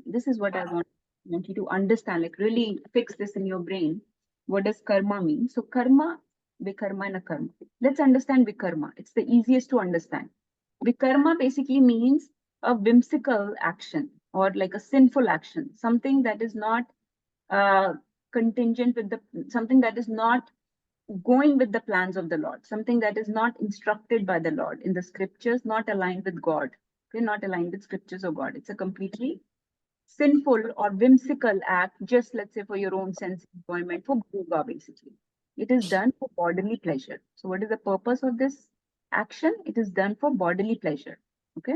this is what I want you to understand, like really fix this in your brain. What does karma mean? So karma, vikarma, and akarma. Let's understand vikarma. It's the easiest to understand. Vikarma basically means a whimsical action, or like a sinful action, something that is not contingent with the, something that is not going with the plans of the Lord, something that is not instructed by the Lord in the scriptures, not aligned with God, okay, not aligned with scriptures of God. It's a completely sinful or whimsical act, just let's say for your own sense enjoyment, for bhoga basically. It is done for bodily pleasure. So what is the purpose of this action? It is done for bodily pleasure. Okay.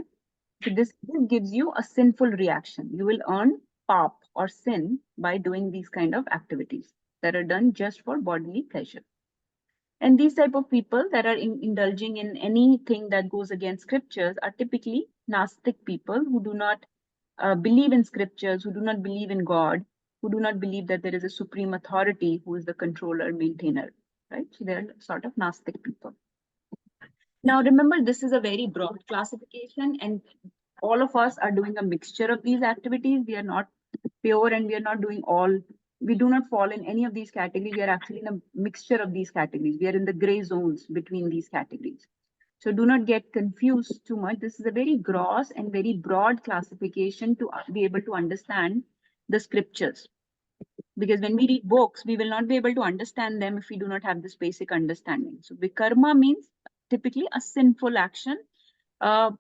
So this gives you a sinful reaction. You will earn pap or sin by doing these kind of activities that are done just for bodily pleasure. And these type of people that are indulging in anything that goes against scriptures are typically Gnostic people who do not believe in scriptures, who do not believe in God, who do not believe that there is a supreme authority who is the controller, maintainer, right? So they're sort of Gnostic people. Now, remember, this is a very broad classification, and all of us are doing a mixture of these activities. We are not pure, and we are not doing all. We do not fall in any of these categories. We are actually in a mixture of these categories. We are in the gray zones between these categories. So do not get confused too much. This is a very gross and very broad classification to be able to understand the scriptures. Because when we read books, we will not be able to understand them if we do not have this basic understanding. So vikarma means typically a sinful action, a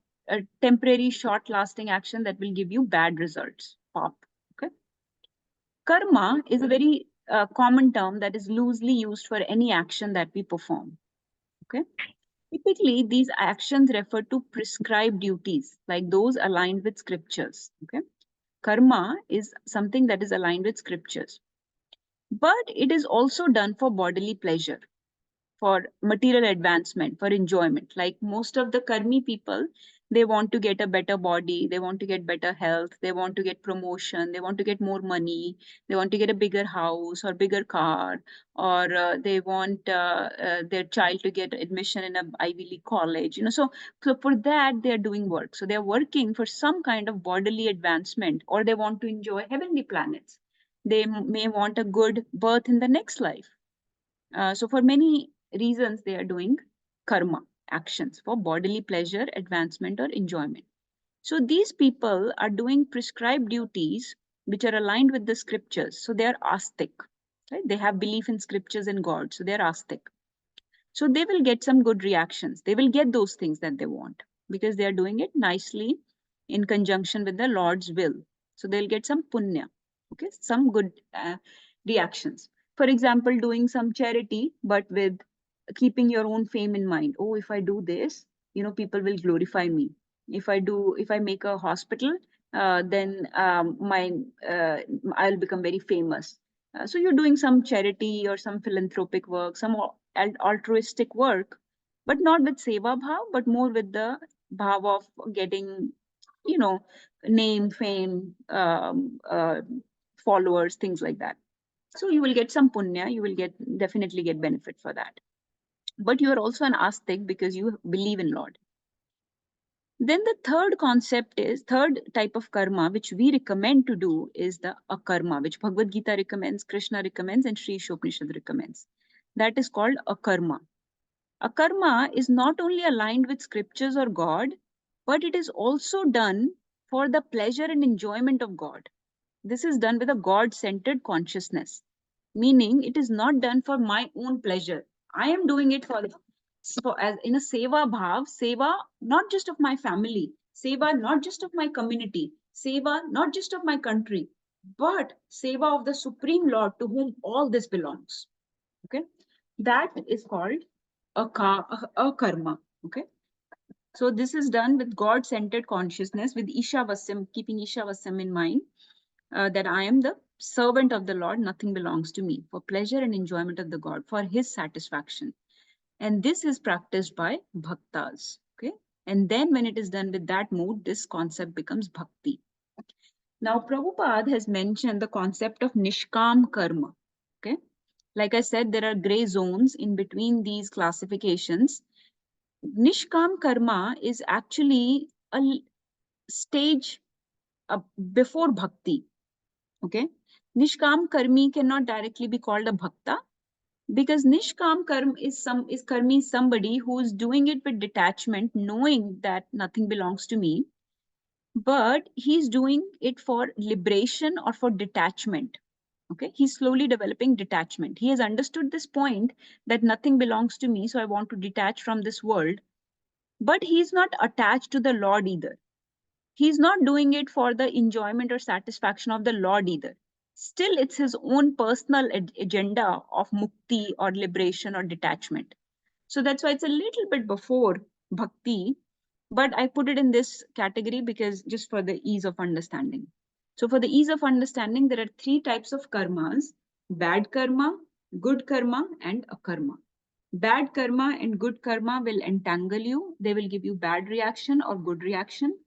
temporary, short-lasting action that will give you bad results. Pop. Okay. Karma is a very common term that is loosely used for any action that we perform. Okay. Typically, these actions refer to prescribed duties, like those aligned with scriptures. Okay. Karma is something that is aligned with scriptures. But it is also done for bodily pleasure, for material advancement, for enjoyment. Like most of the karmi people, they want to get a better body, they want to get better health, they want to get promotion, they want to get more money, they want to get a bigger house or bigger car, or they want their child to get admission in a Ivy League college. So for that they are doing work. So they are working for some kind of bodily advancement, or they want to enjoy heavenly planets. They may want a good birth in the next life. So for many reasons, they are doing karma actions for bodily pleasure, advancement, or enjoyment. So these people are doing prescribed duties which are aligned with the scriptures. So they are astic, right? They have belief in scriptures and God. So they're astic. So they will get some good reactions. They will get those things that they want because they are doing it nicely in conjunction with the Lord's will. So they'll get some punya, okay, some good reactions. For example, doing some charity, but with keeping your own fame in mind. Oh, if I do this, people will glorify me. If I make a hospital, then I'll become very famous. So you're doing some charity or some philanthropic work, some altruistic work, but not with seva bhav, but more with the bhav of getting, name, fame, followers, things like that. So you will get some punya, you will definitely get benefit for that. But you are also an astik because you believe in Lord. Then the third type of karma which we recommend to do is the akarma, which Bhagavad Gita recommends, Krishna recommends, and Sri Isopanishad recommends. That is called akarma. Akarma is not only aligned with scriptures or God, but it is also done for the pleasure and enjoyment of God. This is done with a God-centered consciousness, meaning it is not done for my own pleasure. I am doing it as in a seva bhav, seva not just of my family, seva not just of my community, seva not just of my country, but seva of the Supreme Lord to whom all this belongs. Okay, that is called a karma. Okay, so this is done with God-centered consciousness, with Ishavasam, keeping Ishavasam in mind, that I am the servant of the Lord, nothing belongs to me, for pleasure and enjoyment of the God, for his satisfaction. And this is practiced by bhaktas. Okay, and then when it is done with that mood, this concept becomes bhakti. Now, Prabhupada has mentioned the concept of nishkam karma. Okay, like I said, there are gray zones in between these classifications. Nishkam karma is actually a stage before bhakti. Okay, nishkam karmi cannot directly be called a bhakta, because nishkam karma is karmi is somebody who is doing it with detachment, knowing that nothing belongs to me, but he's doing it for liberation or for detachment. Okay, he's slowly developing detachment. He has understood this point that nothing belongs to me, so I want to detach from this world. But he's not attached to the Lord either. He's not doing it for the enjoyment or satisfaction of the Lord either. Still, it's his own personal agenda of mukti or liberation or detachment. So that's why it's a little bit before bhakti, but I put it in this category because just for the ease of understanding. So for the ease of understanding, there are three types of karmas: bad karma, good karma, and akarma. Bad karma and good karma will entangle you. They will give you bad reaction or good reaction.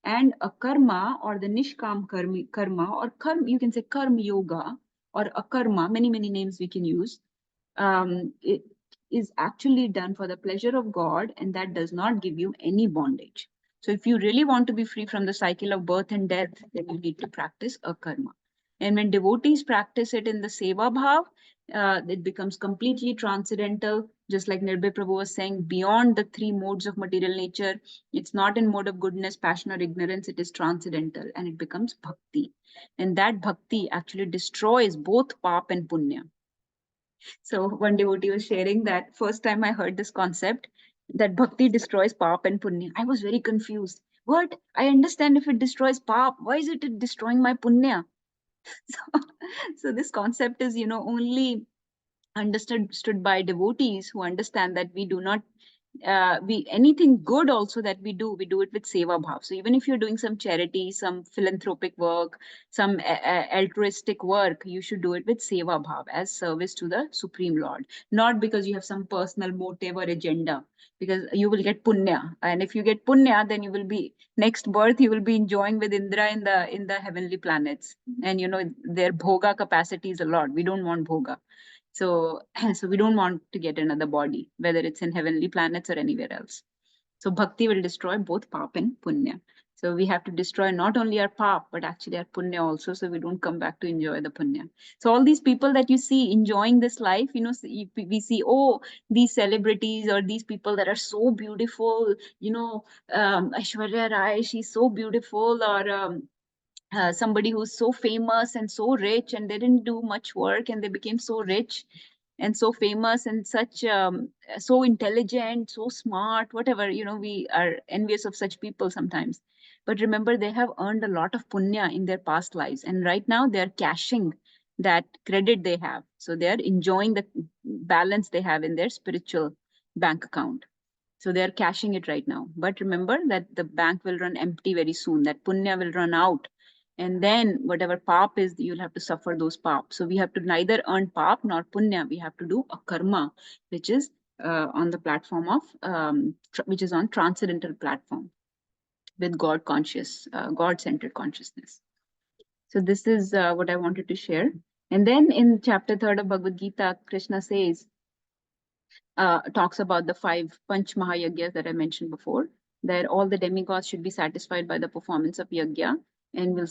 And a karma, or the nishkam karma, or karma, you can say karma yoga or akarma, many names we can use. It is actually done for the pleasure of God, and that does not give you any bondage. So if you really want to be free from the cycle of birth and death, then you need to practice akarma. And when devotees practice it in the seva bhav, it becomes completely transcendental, just like Nirbhay Prabhu was saying, beyond the three modes of material nature. It's not in mode of goodness, passion, or ignorance. It is transcendental, and it becomes bhakti. And that bhakti actually destroys both pap and punya. So one devotee was sharing that first time I heard this concept, that bhakti destroys pap and punya, I was very confused. What? I understand if it destroys pap, why is it destroying my punya? So this concept is, only understood by devotees who understand that we do not anything good also that we do it with seva bhav. So even if you're doing some charity, some philanthropic work, some altruistic work, you should do it with seva bhav, as service to the Supreme Lord, not because you have some personal motive or agenda, because you will get punya, and if you get punya, then you will be next birth you will be enjoying with Indra in the heavenly planets, and their bhoga capacity is a lot. We don't want bhoga. So we don't want to get another body, whether it's in heavenly planets or anywhere else. So bhakti will destroy both pap and punya. So we have to destroy not only our pap, but actually our punya also, so we don't come back to enjoy the punya. So all these people that you see enjoying this life, we see, oh, these celebrities or these people that are so beautiful, Aishwarya Rai, she's so beautiful, or somebody who's so famous and so rich, and they didn't do much work and they became so rich and so famous and such so intelligent, so smart, whatever, we are envious of such people sometimes. But remember, they have earned a lot of punya in their past lives, and right now they are cashing that credit they have. So they are enjoying the balance they have in their spiritual bank account. So they are cashing it right now. But remember that the bank will run empty very soon. That punya will run out. And then whatever pap is, you'll have to suffer those pap. So we have to neither earn pap nor punya. We have to do a karma, which is on the platform of, which is on transcendental platform with God conscious, God-centered consciousness. So this is what I wanted to share. And then in chapter 3 of Bhagavad Gita, Krishna says, talks about the 5 Panch Mahayagyas that I mentioned before, that all the demigods should be satisfied by the performance of yagya and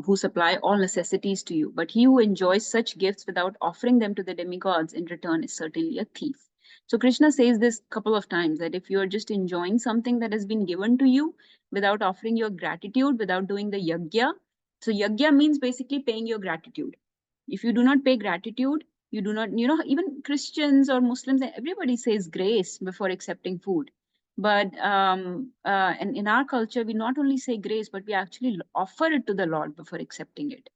who supply all necessities to you. But he who enjoys such gifts without offering them to the demigods in return is certainly a thief. So Krishna says this a couple of times, that if you're just enjoying something that has been given to you without offering your gratitude, without doing the yagya. So yagya means basically paying your gratitude. If you do not pay gratitude, you do not, even Christians or Muslims, everybody says grace before accepting food. But and in our culture, we not only say grace, but we actually offer it to the Lord before accepting it.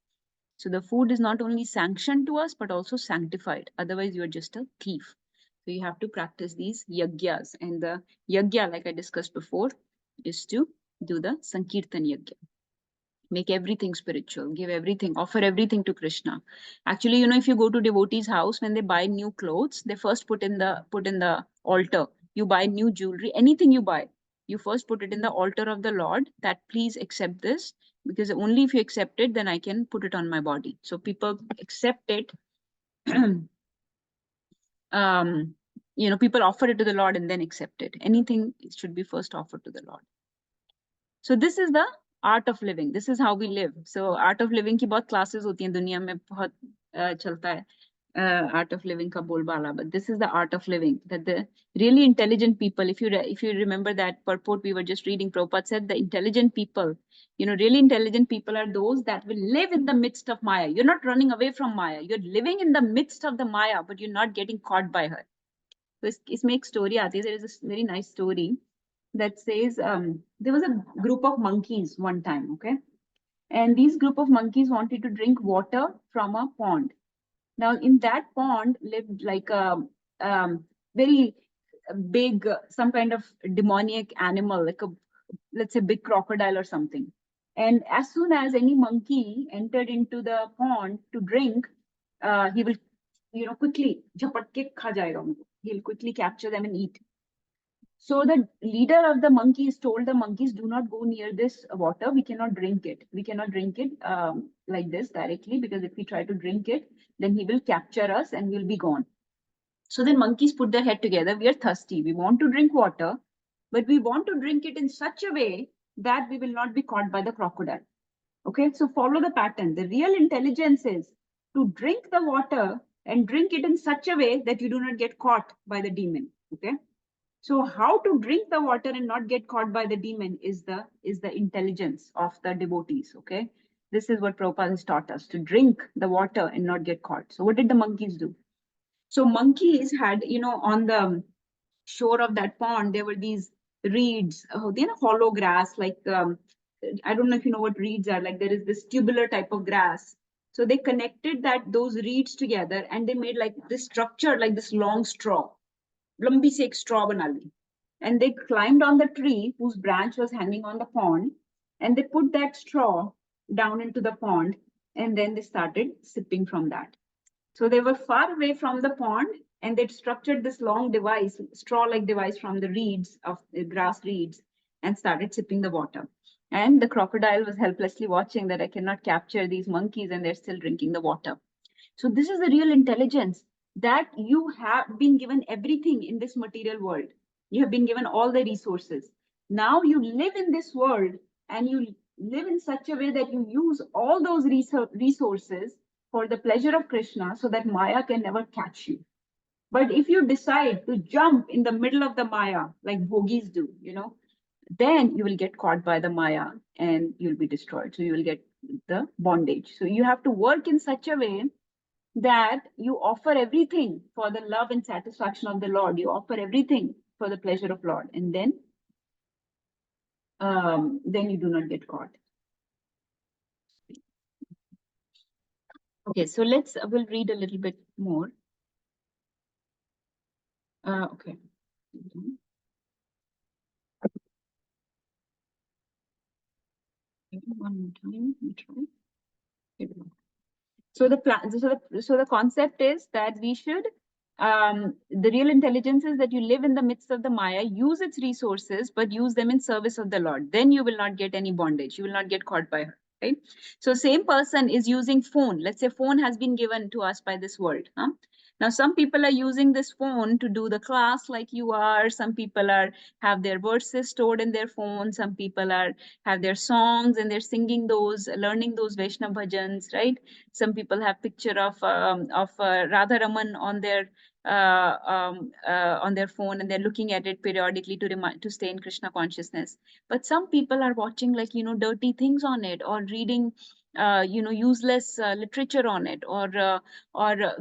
So the food is not only sanctioned to us, but also sanctified. Otherwise, you're just a thief. So you have to practice these yagyas. And the yagya, like I discussed before, is to do the Sankirtan yagya. Make everything spiritual, give everything, offer everything to Krishna. Actually, if you go to devotees' house, when they buy new clothes, they first put in the altar. You buy new jewelry, anything you buy, you first put it in the altar of the Lord, that please accept this, because only if you accept it, then I can put it on my body. So people accept it. People offer it to the Lord and then accept it. Anything should be first offered to the Lord. So this is the art of living. This is how we live. So art of living की बहुत classes होती हैं दुनिया में, बहुत चलता है art of living का बोलबाला. But this is the art of living, that the really intelligent people, if you remember that purport we were just reading, Prabhupada said the intelligent people, really intelligent people are those that will live in the midst of Maya. You're not running away from Maya. You're living in the midst of the Maya, but you're not getting caught by her. So इसमें एक story आती है. There is a very nice story that says there was a group of monkeys one time, okay? And these group of monkeys wanted to drink water from a pond. Now, in that pond lived like a very big, some kind of demoniac animal, like let's say big crocodile or something. And as soon as any monkey entered into the pond to drink, he will, quickly, he'll quickly capture them and eat. So the leader of the monkeys told the monkeys, do not go near this water. We cannot drink it. We cannot drink it like this directly, because if we try to drink it, then he will capture us and we'll be gone. So then monkeys put their head together. We are thirsty. We want to drink water, but we want to drink it in such a way that we will not be caught by the crocodile. Okay, so follow the pattern. The real intelligence is to drink the water and drink it in such a way that you do not get caught by the demon. Okay. So how to drink the water and not get caught by the demon is the intelligence of the devotees, okay? This is what Prabhupada has taught us, to drink the water and not get caught. So what did the monkeys do? So monkeys had, on the shore of that pond, there were these reeds, hollow grass, like, I don't know if you know what reeds are, like there is this tubular type of grass. So they connected those reeds together and they made like this structure, like this long straw. लंबी सी एक straw बना ली, and they climbed on the tree whose branch was hanging on the pond, and they put that straw down into the pond, and then they started sipping from that. So they were far away from the pond, and they'd structured this long device, straw-like device from the reeds of the grass reeds, and started sipping the water. And the crocodile was helplessly watching that I cannot capture these monkeys, and they're still drinking the water. So this is the real intelligence, that you have been given everything in this material world. You have been given all the resources. Now you live in this world and you live in such a way that you use all those resources for the pleasure of Krishna, so that Maya can never catch you. But if you decide to jump in the middle of the Maya, like bhogis do, then you will get caught by the Maya and you'll be destroyed. So you will get the bondage. So you have to work in such a way that you offer everything for the love and satisfaction of the Lord. You offer everything for the pleasure of Lord, and then you do not get caught. Okay, so we'll read a little bit more. Okay. One more time. Let me try. So the concept is that we should, the real intelligence is that you live in the midst of the Maya, use its resources, but use them in service of the Lord. Then you will not get any bondage. You will not get caught by her. right? So same person is using phone. Let's say phone has been given to us by this world. Now, some people are using this phone to do the class like you are. Some people have their verses stored in their phone. Some people have their songs and they're singing those, learning those Vaishnava bhajans, right? Some people have picture of Radha Raman on their phone, and they're looking at it periodically to stay in Krishna consciousness. But some people are watching, like, dirty things on it, or reading useless literature on it, or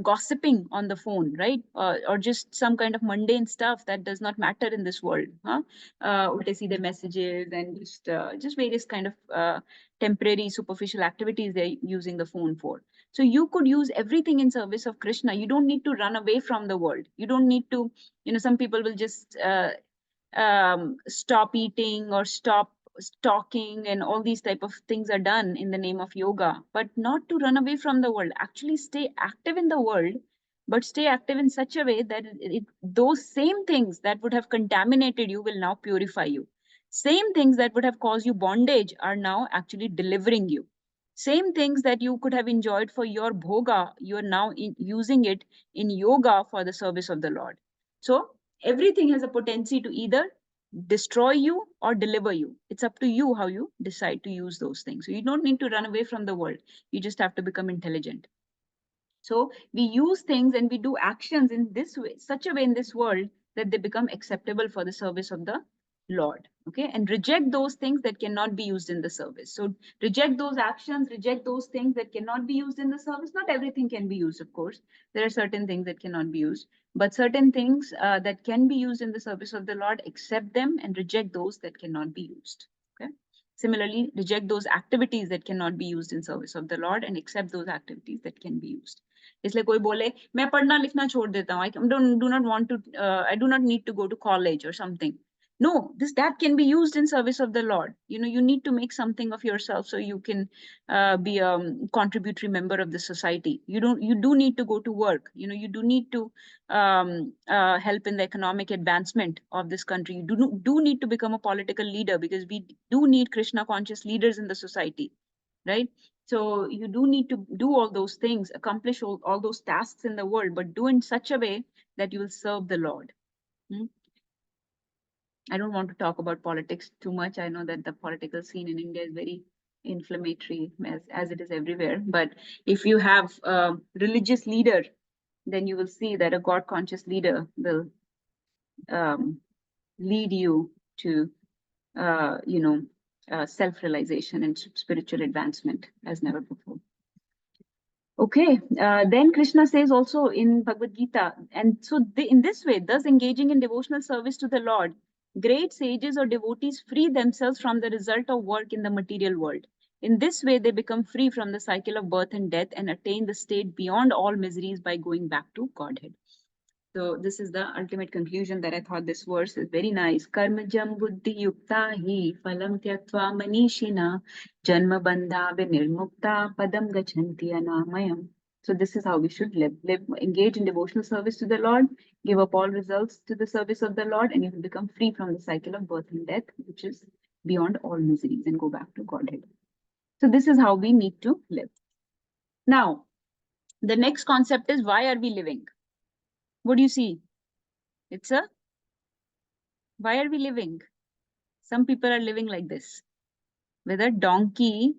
gossiping on the phone, right? Or just some kind of mundane stuff that does not matter in this world. They see the messages and just various kind of temporary superficial activities they're using the phone for. So you could use everything in service of Krishna. You don't need to run away from the world. You don't need to, some people will just stop eating or stop talking, and all these type of things are done in the name of yoga, but not to run away from the world. Actually stay active in the world, but stay active in such a way that those same things that would have contaminated you will now purify you. Same things that would have caused you bondage are now actually delivering you. Same things that you could have enjoyed for your bhoga, you are now using it in yoga for the service of the Lord. So everything has a potency to either destroy you or deliver you. It's up to you how you decide to use those things. So you don't need to run away from the world. You just have to become intelligent. So we use things and we do actions in this way, such a way in this world that they become acceptable for the service of the Lord. Okay, and reject those things that cannot be used in the service. So reject those actions, reject those things that cannot be used in the service. Not everything can be used, of course. There are certain things that cannot be used, but certain things that can be used in the service of the Lord, accept them and reject those that cannot be used. Okay. Similarly, reject those activities that cannot be used in service of the Lord and accept those activities that can be used. इसलिए कोई बोले मैं पढ़ना लिखना छोड़ देता हूँ, I do not need to go to college or something. No, that can be used in service of the Lord. You need to make something of yourself so you can be a contributory member of the society. You do need to go to work. You do need to help in the economic advancement of this country. You do need to become a political leader, because we do need Krishna conscious leaders in the society, right? So you do need to do all those things, accomplish all those tasks in the world, but do in such a way that you will serve the Lord. I don't want to talk about politics too much. I know that the political scene in India is very inflammatory, as it is everywhere. But if you have a religious leader, then you will see that a God-conscious leader will lead you to, self-realization and spiritual advancement as never before. Okay, then Krishna says also in Bhagavad Gita, and so in this way, thus engaging in devotional service to the Lord, great sages or devotees free themselves from the result of work in the material world. In this way, they become free from the cycle of birth and death and attain the state beyond all miseries by going back to Godhead. So this is the ultimate conclusion that I thought this verse is very nice. Karmajam buddhi yukta hi phalam tyaktva manishina janma bandha vinirmukta padam gachanti anamayam. So this is how we should live. Engage in devotional service to the Lord, give up all results to the service of the Lord, and you will become free from the cycle of birth and death, which is beyond all miseries, and go back to Godhead. So this is how we need to live. Now, the next concept is, why are we living? What do you see? Why are we living? Some people are living like this, with a donkey,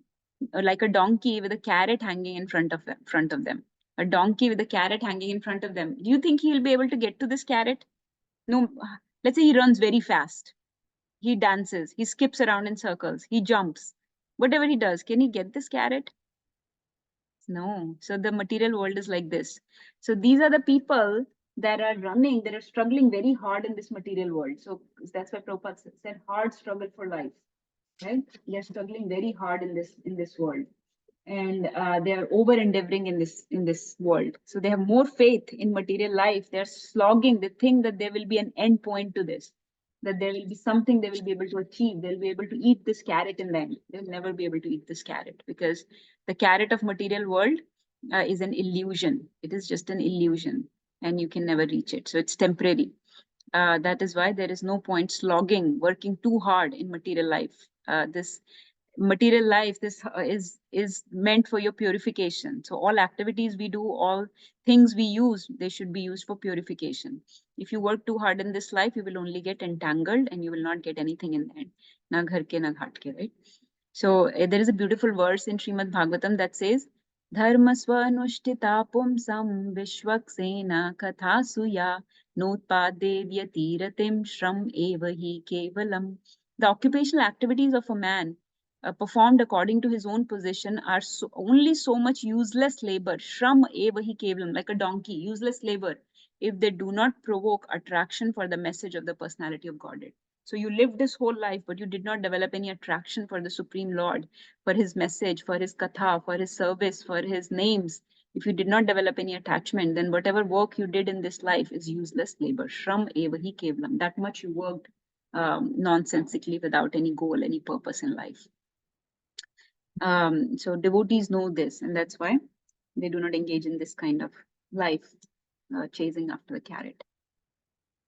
or like a donkey with a carrot hanging in front of them. A donkey with a carrot hanging in front of them. Do you think he will be able to get to this carrot? No. Let's say he runs very fast. He dances. He skips around in circles. He jumps. Whatever he does, can he get this carrot? No. So the material world is like this. So these are the people that are running, that are struggling very hard in this material world. So that's why Prabhupada said hard struggle for life, right? They're struggling very hard in this world, and they are over endeavoring in this world. So they have more faith in material life. They're slogging. They think that there will be an end point to this, that there will be something they will be able to achieve. They'll be able to eat this carrot in the end. They'll never be able to eat this carrot, because the carrot of material world is an illusion. It is just an illusion, and you can never reach it. So it's temporary. That is why there is no point slogging, working too hard in material life. material life, this is meant for your purification. So all activities we do, all things we use, they should be used for purification. If you work too hard in this life, you will only get entangled and you will not get anything in the end. Na ghar ke na ghat ke, right? So there is a beautiful verse in Srimad Bhagavatam that says, Dharma svanushtita pumsam vishwaksena kathasuya notpadevya tiratim shram eva hi kevalam. The occupational activities of a man performed according to his own position are only so much useless labor. Shram eva hi kevalam, like a donkey, useless labor, if they do not provoke attraction for the message of the personality of Godhead. So you lived this whole life, but you did not develop any attraction for the Supreme Lord, for his message, for his katha, for his service, for his names. If you did not develop any attachment, then whatever work you did in this life is useless labor. Shram eva hi kevalam. That much you worked nonsensically without any goal, any purpose in life. So devotees know this, and that's why they do not engage in this kind of life, chasing after the carrot.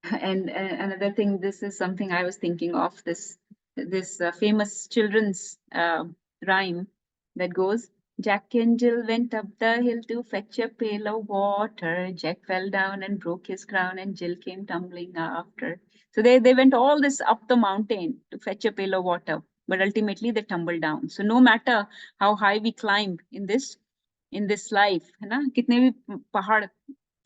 And another thing, this is something I was thinking of, this famous children's rhyme that goes, Jack and Jill went up the hill to fetch a pail of water. Jack fell down and broke his crown, and Jill came tumbling after. So they went all this up the mountain to fetch a pail of water, but ultimately they tumbled down. So no matter how high we climb in this life, है ना, कितने भी पहाड़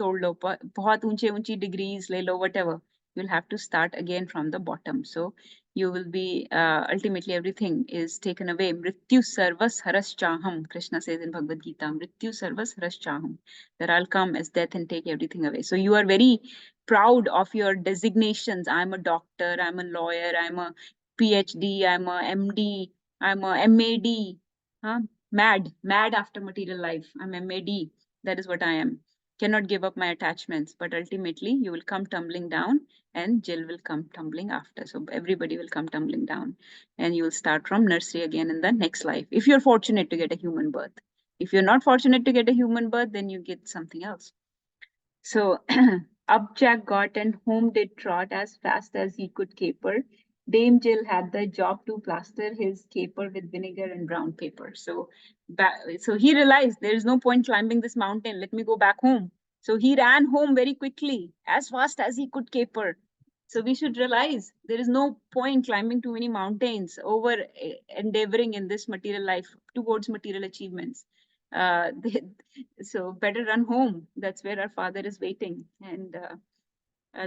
तोड़ लो, बहुत ऊंचे degrees ले लो, whatever, you'll have to start again from the bottom. So you will be ultimately everything is taken away. Mrityu sarvas haraschaham, Krishna says in Bhagavad Gita, Mrityu sarvas haraschaham, that I'll come as death and take everything away. So you are very proud of your designations. I'm a doctor, I'm a lawyer, I'm a PhD, I'm a MD, I'm a MAD, huh? Mad after material life. I'm MAD. That is what I am. Cannot give up my attachments, but ultimately you will come tumbling down, and Jill will come tumbling after. So everybody will come tumbling down, and you will start from nursery again in the next life, if you're fortunate to get a human birth. If you're not fortunate to get a human birth, then you get something else. So up Jack got, and home did trot as fast as he could caper. Dame Jill had the job to plaster his caper with vinegar and brown paper. So he realized there is no point climbing this mountain. Let me go back home. So he ran home very quickly, as fast as he could caper. So we should realize there is no point climbing too many mountains, over endeavoring in this material life towards material achievements. So better run home. That's where our Father is waiting. And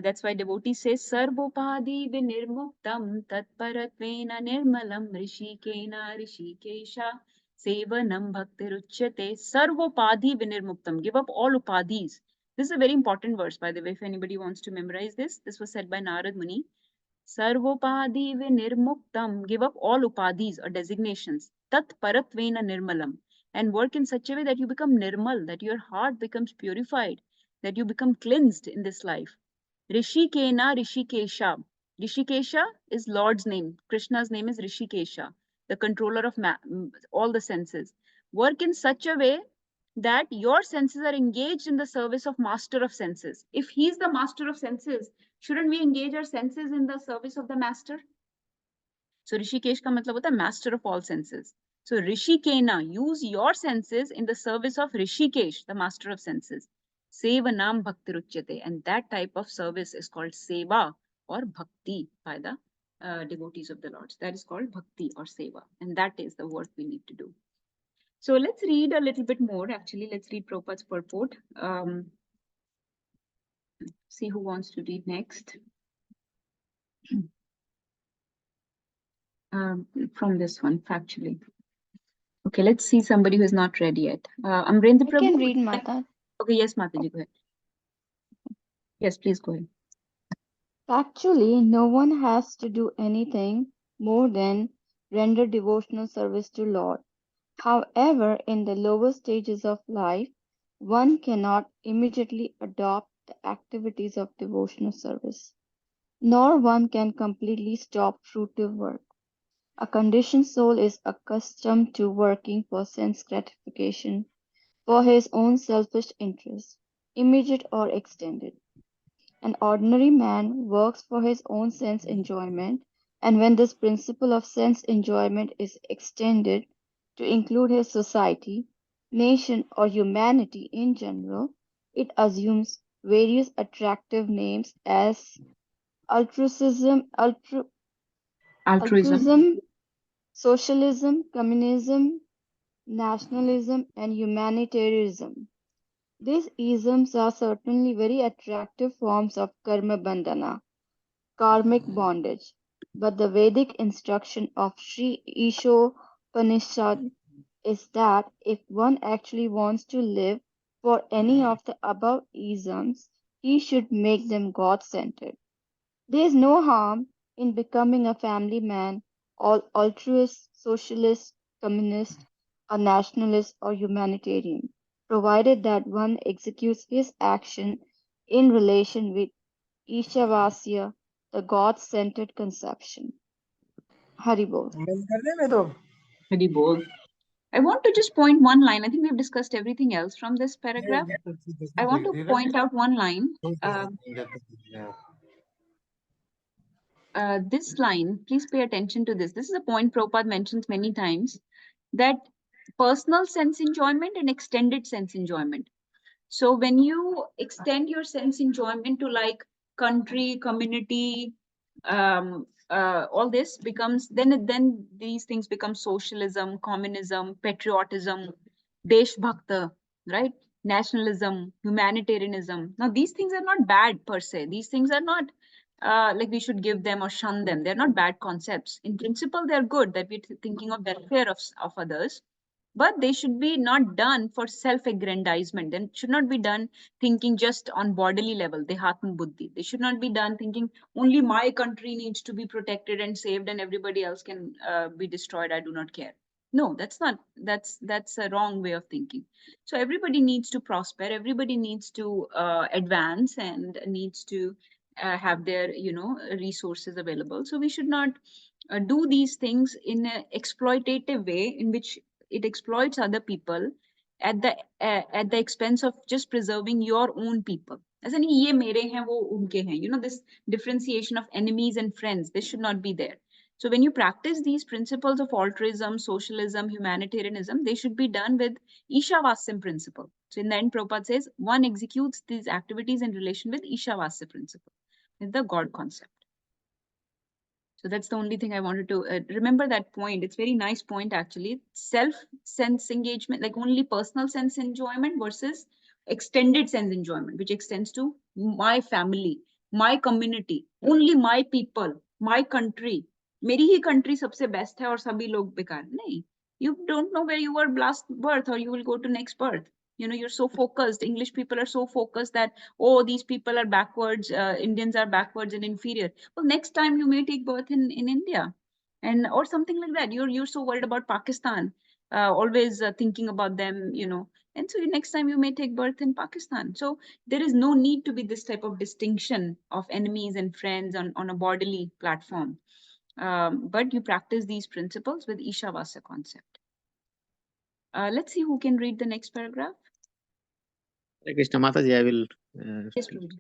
that's why devotees say, Sarvopadi vinirmuktam tatparatvena nirmalam rishikena rishikesha sevanam bhaktiruchyate. Sarvopadi vinirmuktam. Give up all upadhis. This is a very important verse, by the way, if anybody wants to memorize this. This was said by Narad Muni. Sarvopadi vinirmuktam. Give up all upadhis or designations. Tat paratvena nirmalam. And work in such a way that you become nirmal, that your heart becomes purified, that you become cleansed in this life. Rishikena Rishikesha. Rishikesha is Lord's name. Krishna's name is Rishikesha, the controller of all the senses. Work in such a way that your senses are engaged in the service of master of senses. If he's the master of senses, shouldn't we engage our senses in the service of the master? So Rishikesh ka matlab hota hai master of all senses. So Rishikena, use your senses in the service of Rishikesh, the master of senses. Sevanam bhaktiruchyate, and that type of service is called seva or bhakti by the devotees of the Lord. That is called bhakti or seva, and that is the work we need to do. So let's read a little bit more. Actually, let's read Prabhupada's purport. See who wants to read next. From this one, factually. Okay, let's see somebody who is not ready yet. Amrendra I Prabhu. can read, Mata. Okay, yes, Mataji, go ahead. Yes, please go ahead. Actually, no one has to do anything more than render devotional service to Lord. However, in the lower stages of life, one cannot immediately adopt the activities of devotional service, nor one can completely stop fruitive work. A conditioned soul is accustomed to working for sense gratification, for his own selfish interest, immediate or extended. An ordinary man works for his own sense enjoyment And when this principle of sense enjoyment is extended to include his society, nation, or humanity in general, it assumes various attractive names as altruism, Altruism. altruism, socialism, communism, nationalism, and humanitarianism. These isms are certainly very attractive forms of karma bandhana, karmic bondage, but the Vedic instruction of Sri Isopanishad is that if one actually wants to live for any of the above isms, he should make them God centered. There is no harm in becoming a family man, altruist, socialist, communist, a nationalist, or humanitarian, provided that one executes his action in relation with Ishavasya, the God centered conception. Haribol. बंद कर दें मैं तो Very bold. I want to just point one line. I think we've discussed everything else from this paragraph. I want to point out one line. This line, please pay attention to this. This is a point Prabhupada mentions many times, that personal sense enjoyment and extended sense enjoyment. So when you extend your sense enjoyment to like country, community, all this becomes, then these things become socialism, communism, patriotism, desh bhakta, right? Nationalism, humanitarianism. Now these things are not bad per se. These things are not like we should give them or shun them. They're not bad concepts. In principle, they're good that we're thinking of welfare of others, but they should be not done for self-aggrandizement. Then should not be done thinking just on bodily level, dehatma buddhi. They should not be done thinking only my country needs to be protected and saved and everybody else can be destroyed. I do not care. No, that's a wrong way of thinking. So everybody needs to prosper. Everybody needs to advance and needs to have their resources available. So we should not do these things in an exploitative way in which it exploits other people at the expense of just preserving your own people. ऐसा नहीं ये मेरे हैं वो उनके हैं. This differentiation of enemies and friends, this should not be there. So when you practice these principles of altruism, socialism, humanitarianism, they should be done with Ishavasya principle. So in the end, Prabhupada says one executes these activities in relation with Ishavasya principle, with the God concept. So that's the only thing I wanted to remember that point. It's very nice point actually. Self-sense engagement, like only personal sense enjoyment versus extended sense enjoyment, which extends to my family, my community, only my people, my country. मेरी ही country सबसे best है और सभी लोग बेकार नहीं. You don't know where you were last birth or you will go to next birth. You're so focused. English people are so focused that, oh, these people are backwards. Indians are backwards and inferior. Well, next time you may take birth in India, and or something like that. You're so worried about Pakistan, always thinking about them, and so next time you may take birth in Pakistan. So there is no need to be this type of distinction of enemies and friends on a bodily platform. But you practice these principles with Ishavasya concept. Let's see who can read the next paragraph. Hare Krishna Mataji, I will. Yes, Prabhuji.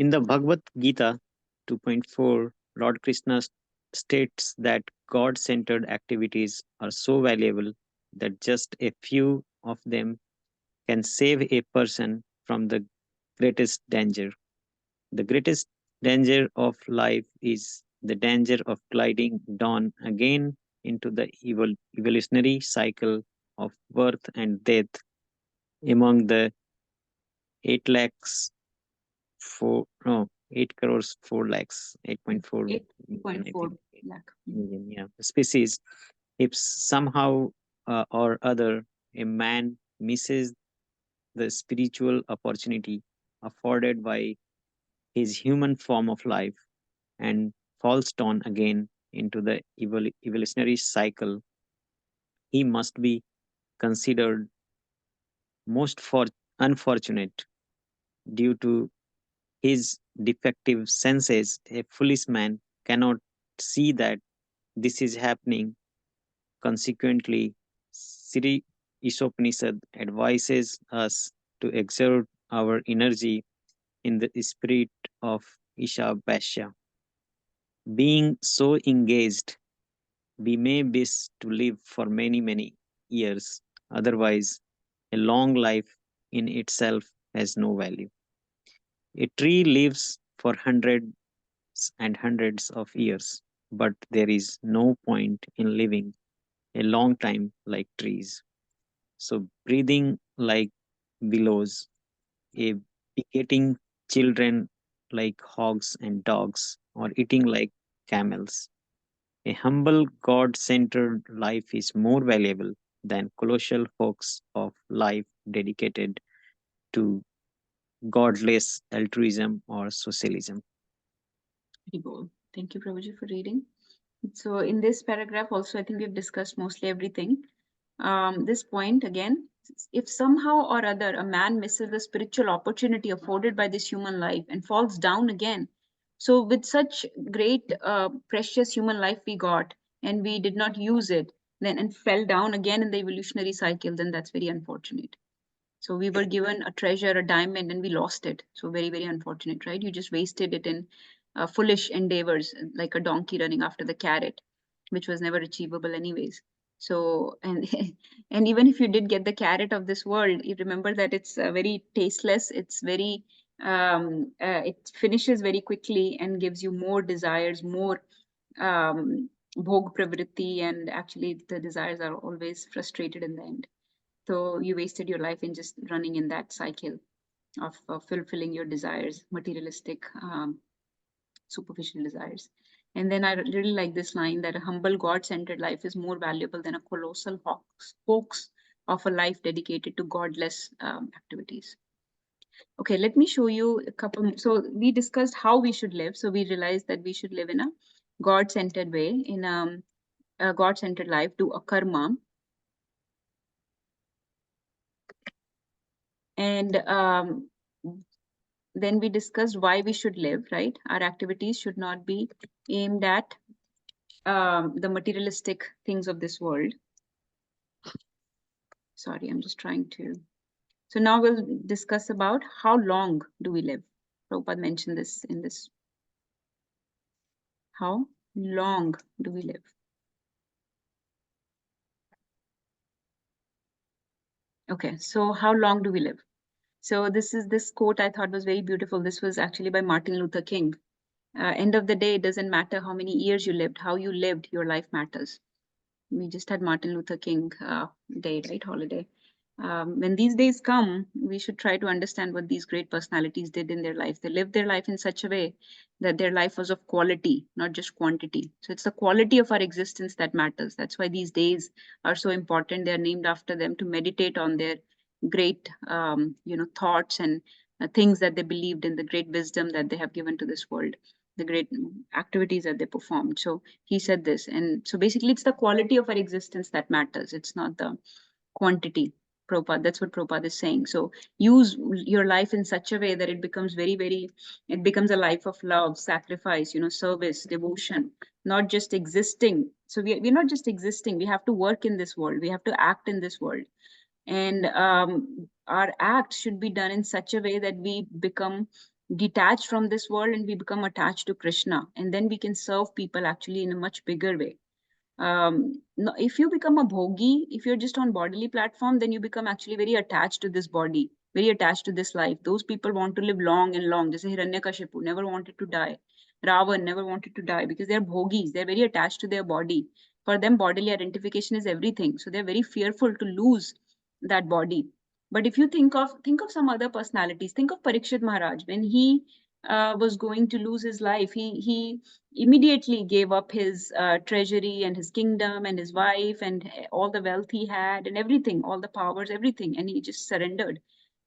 In the Bhagavad Gita 2.4, Lord Krishna states that God-centered activities are so valuable that just a few of them can save a person from the greatest danger. The greatest danger of life is the danger of gliding down again into the evolutionary cycle of birth and death among the 8 lakhs 8 crores 4 lakhs 8.4 8.4 lakh. million species. If somehow or other a man misses the spiritual opportunity afforded by his human form of life and falls down again into the evolutionary cycle, he must be considered most unfortunate. Due to his defective senses, a foolish man cannot see that this is happening. Consequently, Sri Isopanishad advises us to exert our energy in the spirit of Ishavasya. Being so engaged, we may wish to live for many, many years. Otherwise, a long life in itself has no value. A tree lives for hundreds and hundreds of years, but there is no point in living a long time like trees. So, breathing like willows, a begetting children like hogs and dogs, or eating like camels. A humble, God centered life is more valuable than colossal hoax of life dedicated to godless altruism or socialism. Haribol. Thank you, Prabhuji, for reading. So in this paragraph also, I think we've discussed mostly everything. This point again, if somehow or other a man misses the spiritual opportunity afforded by this human life and falls down again, so with such great precious human life we got and we did not use it, then and fell down again in the evolutionary cycle, then that's very unfortunate. So we were given a treasure, a diamond, and we lost it. So very, very unfortunate, right? You just wasted it in foolish endeavors, like a donkey running after the carrot, which was never achievable anyways. So, and and even if you did get the carrot of this world, you remember that it's very tasteless. It's very, it finishes very quickly and gives you more desires, more bhog pravritti, and actually the desires are always frustrated in the end. So you wasted your life in just running in that cycle of fulfilling your desires, materialistic, superficial desires. And then I really like this line that a humble, God-centered life is more valuable than a colossal hoax of a life dedicated to godless activities. Okay, let me show you a couple. So we discussed how we should live. So we realized that we should live in a God-centered way, in a God-centered life, do a karma. And then we discussed why we should live, right? Our activities should not be aimed at the materialistic things of this world. Sorry, I'm just trying to. So now we'll discuss about how long do we live. Prabhupada mentioned this in this. How long do we live? Okay, so how long do we live? So this quote I thought was very beautiful. This was actually by Martin Luther King. End of the day, it doesn't matter how many years you lived, how you lived, your life matters. We just had Martin Luther King Day, right? Holiday. When these days come, we should try to understand what these great personalities did in their life. They lived their life in such a way that their life was of quality, not just quantity. So it's the quality of our existence that matters. That's why these days are so important. They're named after them, to meditate on their great, thoughts and things that they believed in, the great wisdom that they have given to this world, the great activities that they performed. So he said this. And so basically it's the quality of our existence that matters. It's not the quantity. Prabhupada, that's what Prabhupada is saying. So use your life in such a way that it becomes it becomes a life of love, sacrifice, service, devotion, not just existing. So we're not just existing. We have to work in this world. We have to act in this world. And our acts should be done in such a way that we become detached from this world and we become attached to Krishna. And then we can serve people actually in a much bigger way. No, if you become a bhogi, if you're just on bodily platform, then you become actually very attached to this body, very attached to this life. Those people want to live long and long. Just Hiranyakashipu never wanted to die. Ravan never wanted to die because they're bhogis. They're very attached to their body. For them, bodily identification is everything. So they're very fearful to lose that body. But if you think of some other personalities, think of Parikshit Maharaj. When he was going to lose his life, he immediately gave up his treasury and his kingdom and his wife and all the wealth he had and everything, all the powers, everything, and he just surrendered.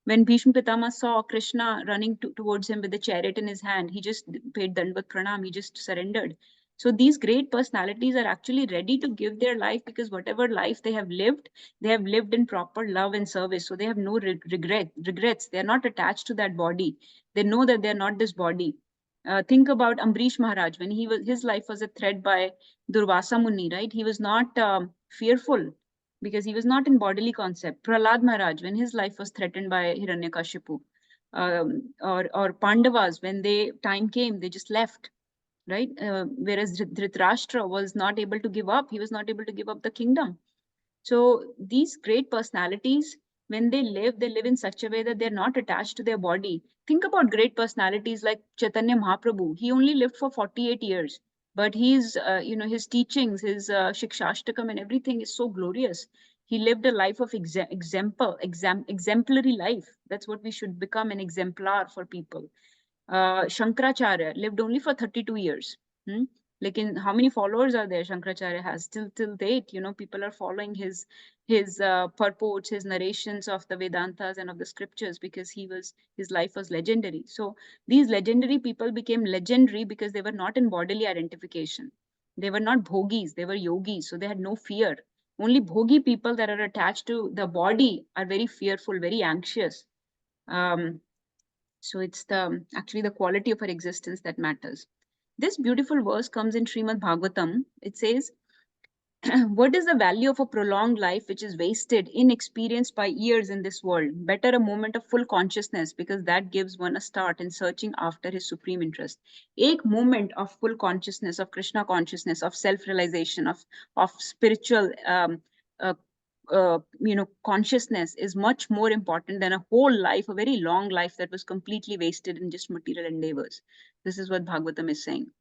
When Bhishma Pitama saw Krishna running towards him with the chariot in his hand, he just paid Dandavat Pranam, he just surrendered. So these great personalities are actually ready to give their life because whatever life they have lived in proper love and service. So they have no regrets. They are not attached to that body. They know that they are not this body. Think about Ambrish Maharaj. When his life was a threat by Durvasa Muni, right? He was not fearful because he was not in bodily concept. Prahlad Maharaj, when his life was threatened by Hiranyakashipu, or Pandavas, when time came, they just left. right? Whereas Dhritarashtra was not able to give up. He was not able to give up the kingdom. So these great personalities, when they live in such a way that they're not attached to their body. Think about great personalities like Chaitanya Mahaprabhu. He only lived for 48 years, but he's, his teachings, his Shikshashtakam and everything is so glorious. He lived a life of exemplary life. That's what we should become, an exemplar for people. Shankaracharya lived only for 32 years. Like, in how many followers are there Shankaracharya has till date? People are following his purports, his narrations of the Vedantas and of the scriptures, because his life was legendary. So these legendary people became legendary because they were not in bodily identification. They were not bhogis, they were yogis, so they had no fear. Only bhogi people that are attached to the body are very fearful, very anxious. So it's actually the quality of our existence that matters. This beautiful verse comes in Srimad Bhagavatam. It says, what is the value of a prolonged life which is wasted, inexperienced by years in this world? Better a moment of full consciousness, because that gives one a start in searching after his supreme interest. Ek moment of full consciousness, of Krishna consciousness, of self-realization, of spiritual consciousness is much more important than a whole life, a very long life that was completely wasted in just material endeavors. This is what Bhagavatam is saying.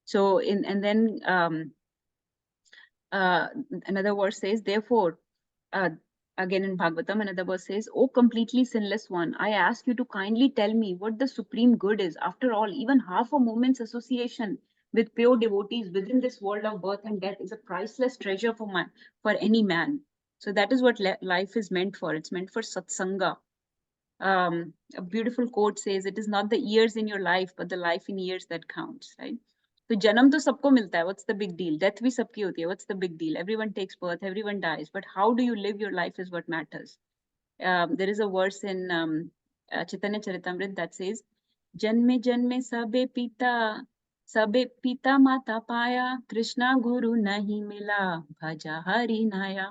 So another verse says, therefore, again in Bhagavatam, another verse says, O completely sinless one, I ask you to kindly tell me what the supreme good is. After all, even half a moment's association with pure devotees within this world of birth and death is a priceless treasure for any man. So that is what life is meant for. It's meant for satsanga. A beautiful quote says, it is not the years in your life, but the life in years that counts, right? So janam to sabko milta hai. What's the big deal? Death bhi sabki hoti hai. What's the big deal? Everyone takes birth, everyone dies. But how do you live your life is what matters. There is a verse in Chaitanya Charitamrita that says, Janme janme sabe pita mata paya, Krishna guru nahi mila, bhaja hari naya.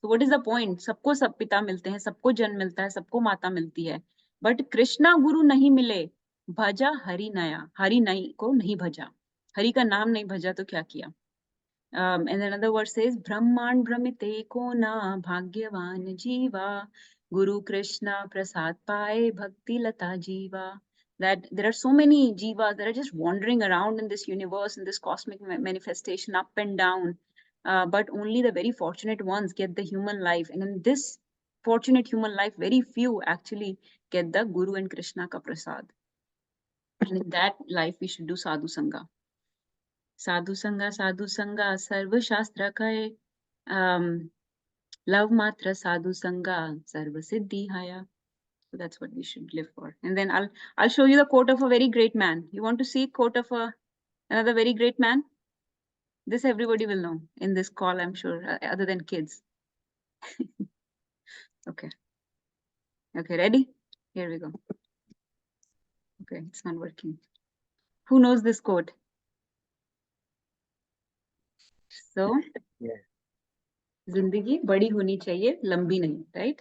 So what is the point? सबको सब पिता मिलते हैं, सबको जन्म मिलता है, सबको माता मिलती है, बट कृष्णा गुरु नहीं मिले, भजा हरि नया, हरि नई को नहीं भजा, हरि का नाम नहीं भजा तो क्या किया? And another verse says, Brahman Brahmite Kona Bhagyavan Jiva Guru Krishna Prasad Paye Bhakti Lata Jiva. That there are so many jivas that are just wandering around in this universe, in this cosmic manifestation, up and down. But only the very fortunate ones get the human life. And in this fortunate human life, very few actually get the Guru and Krishna ka prasad. And in that life, we should do sadhu sangha. Sadhu Sangha, Sarva Shastra Kaya, Love Matra Sadhu Sangha, Sarva Siddhi Haya. So that's what we should live for. And then I'll show you the quote of a very great man. You want to see quote of another very great man? This everybody will know in this call, I'm sure, other than kids. Okay. Okay, ready? Here we go. Okay, it's not working. Who knows this quote? So, Zindagi badi honi chahiye, lambi nahi, right?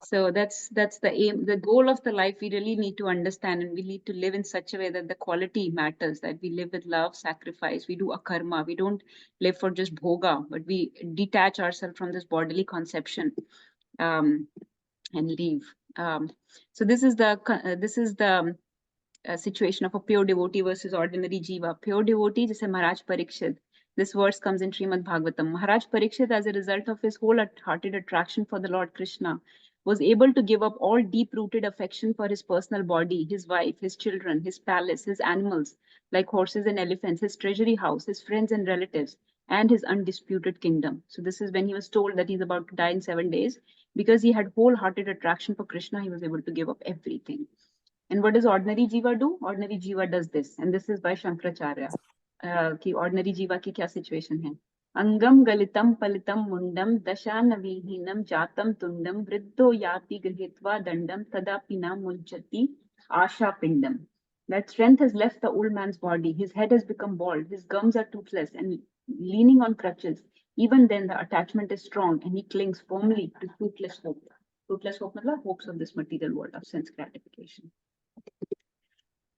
So that's the aim, the goal of the life. We really need to understand, and we need to live in such a way that the quality matters, that we live with love, sacrifice, we do akarma. We don't live for just bhoga, but we detach ourselves from this bodily conception and leave. So this is the situation of a pure devotee versus ordinary jiva. Pure devotee, just Maharaj Parikshit. This verse comes in Srimad Bhagavatam. Maharaj Parikshit, as a result of his wholehearted attraction for the Lord Krishna, was able to give up all deep-rooted affection for his personal body, his wife, his children, his palace, his animals, like horses and elephants, his treasury house, his friends and relatives, and his undisputed kingdom. So this is when he was told that he's about to die in 7 days. Because he had wholehearted attraction for Krishna, he was able to give up everything. And what does ordinary jiva do? Ordinary jiva does this, and this is by Shankaracharya. Ki ordinary jiva ki kya situation hai? Angam galitam palitam mundam dashanavīhinam jatam tundam vriddho yati grihitva dandam tadapina munchati asha pindam. That strength has left the old man's body. His head has become bald. His gums are toothless and leaning on crutches. Even then, the attachment is strong, and he clings firmly to toothless hope. Toothless hope means hopes of this material world of sense gratification.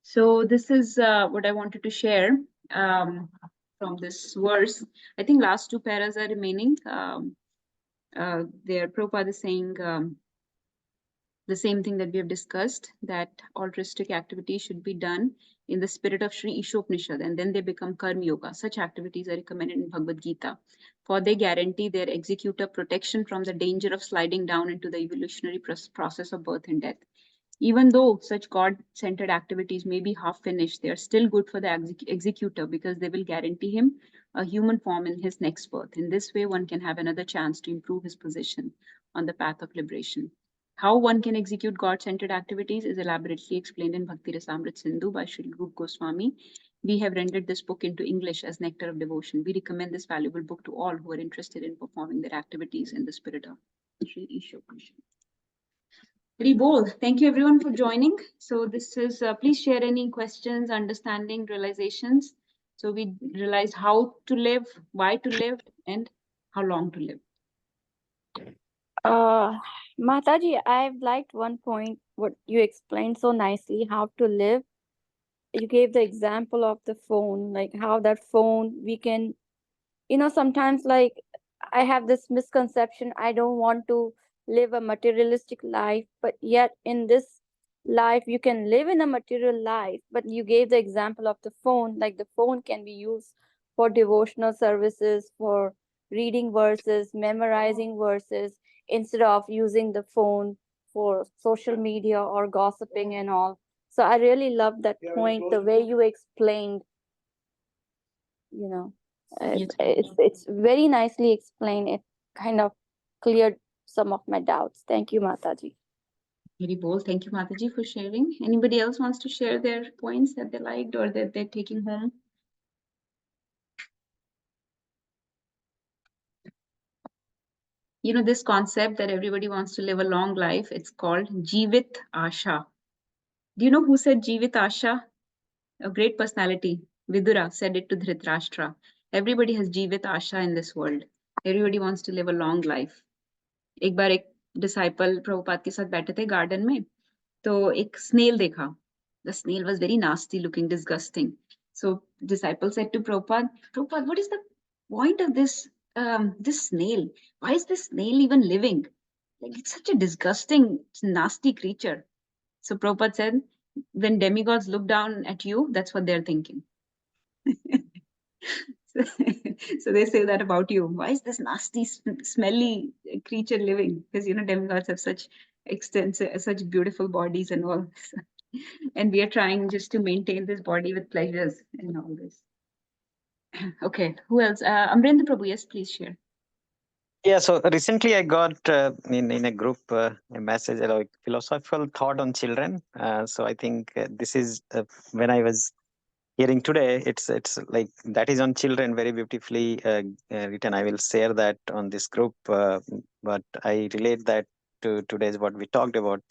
So this is what I wanted to share. from this verse. I think last two paras are remaining. There, Prabhupada is saying the same thing that we have discussed, that altruistic activities should be done in the spirit of Sri Isopanishad, and then they become karma yoga. Such activities are recommended in Bhagavad Gita, for they guarantee their executor protection from the danger of sliding down into the evolutionary process of birth and death. Even though such God-centered activities may be half finished, they are still good for the executor because they will guarantee him a human form in his next birth. In this way, one can have another chance to improve his position on the path of liberation. How one can execute God-centered activities is elaborately explained in Bhakti Rasamrit Sindhu by Sri Rup Goswami. We have rendered this book into English as Nectar of Devotion. We recommend this valuable book to all who are interested in performing their activities in the spirit of Sri Isopanishad. Very bold. Thank you everyone for joining. So this is, please share any questions, understanding, realizations. So we realize how to live, why to live, and how long to live. Mataji, I've liked one point, what you explained so nicely, how to live. You gave the example of the phone, like how that phone we can, sometimes like I have this misconception, I don't want to live a materialistic life, but yet in this life you can live in a material life. But you gave the example of the phone, like the phone can be used for devotional services, for reading verses, memorizing verses, instead of using the phone for social media or gossiping and all. So I really love that point, the way you explained, Yes. it's very nicely explained. It kind of cleared some of my doubts. Thank you, Mataji. Very bold. Thank you, Mataji, for sharing. Anybody else wants to share their points that they liked or that they're taking home? This concept that everybody wants to live a long life, it's called Jeevit Asha. Do you know who said Jeevit Asha? A great personality. Vidura said it to Dhritarashtra. Everybody has Jeevit Asha in this world. Everybody wants to live a long life. एक बार एक disciple Prabhupada के साथ बैठे थे garden में, तो एक snail देखा. The snail was very nasty looking, disgusting. So disciple said to Prabhupada, what is the point of this snail? Why is this snail even living? Like, it's such a disgusting, nasty creature. So Prabhupada said, when demigods look down at you, that's what they're thinking. So they say that about you. Why is this nasty, smelly creature living? Because demigods have such extensive, such beautiful bodies and all. And we are trying just to maintain this body with pleasures and all this. Okay, who else? Amrendra Prabhu, yes, please share. Yeah, so recently I got in a group a message, like philosophical thought on children. So I think this is when I was hearing today, it's like that is on children, very beautifully written. I will share that on this group, but I relate that to today's what we talked about.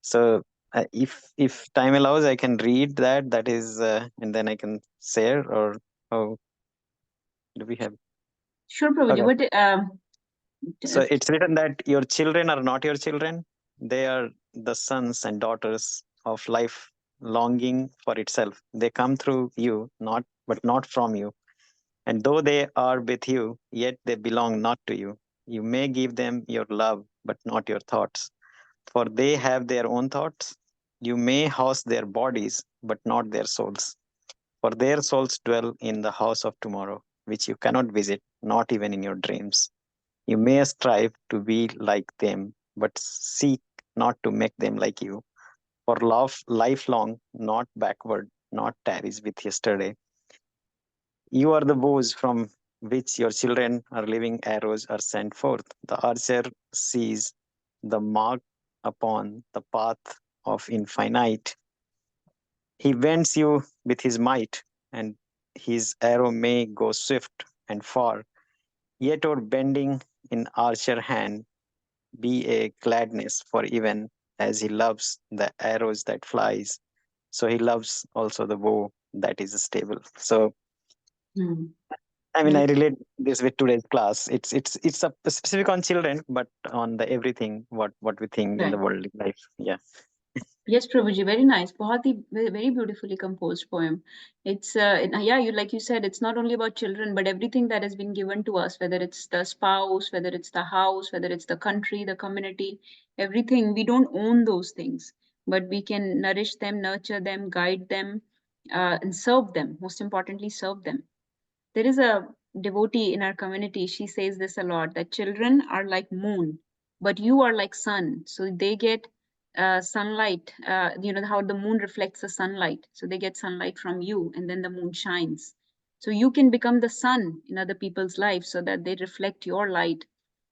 So if time allows, I can read that. That is, and then I can share. Or how do we have? Sure, Prabhuji. Okay. What? So it's written that your children are not your children; they are the sons and daughters of life, longing for itself. They come through you, but not from you. And though they are with you, yet they belong not to you. You may give them your love, but not your thoughts, for they have their own thoughts. You may house their bodies, but not their souls, for their souls dwell in the house of tomorrow, which you cannot visit, not even in your dreams. You may strive to be like them, but seek not to make them like you. For love, lifelong, not backward, not tarries with yesterday. You are the bows from which your children are living arrows are sent forth. The archer sees the mark upon the path of infinite. He bends you with his might, and his arrow may go swift and far. Yet our bending in archer hand be a gladness, for even as he loves the arrows that flies, so he loves also the bow that is stable. So I mean, I relate this with today's class. It's a specific on children, but on the everything what we think in the worldly life. Yeah. Yes, Prabhuji, very nice. बहुत ही very beautifully composed poem. It's yeah, like you said, it's not only about children, but everything that has been given to us, whether it's the spouse, whether it's the house, whether it's the country, the community, everything. We don't own those things, but we can nourish them, nurture them, guide them, and serve them. Most importantly, serve them. There is a devotee in our community. She says this a lot, that children are like moon, but you are like sun. So they get sunlight, you know, how the moon reflects the sunlight. So they get sunlight from you, and then the moon shines. So you can become the sun in other people's lives so that they reflect your light.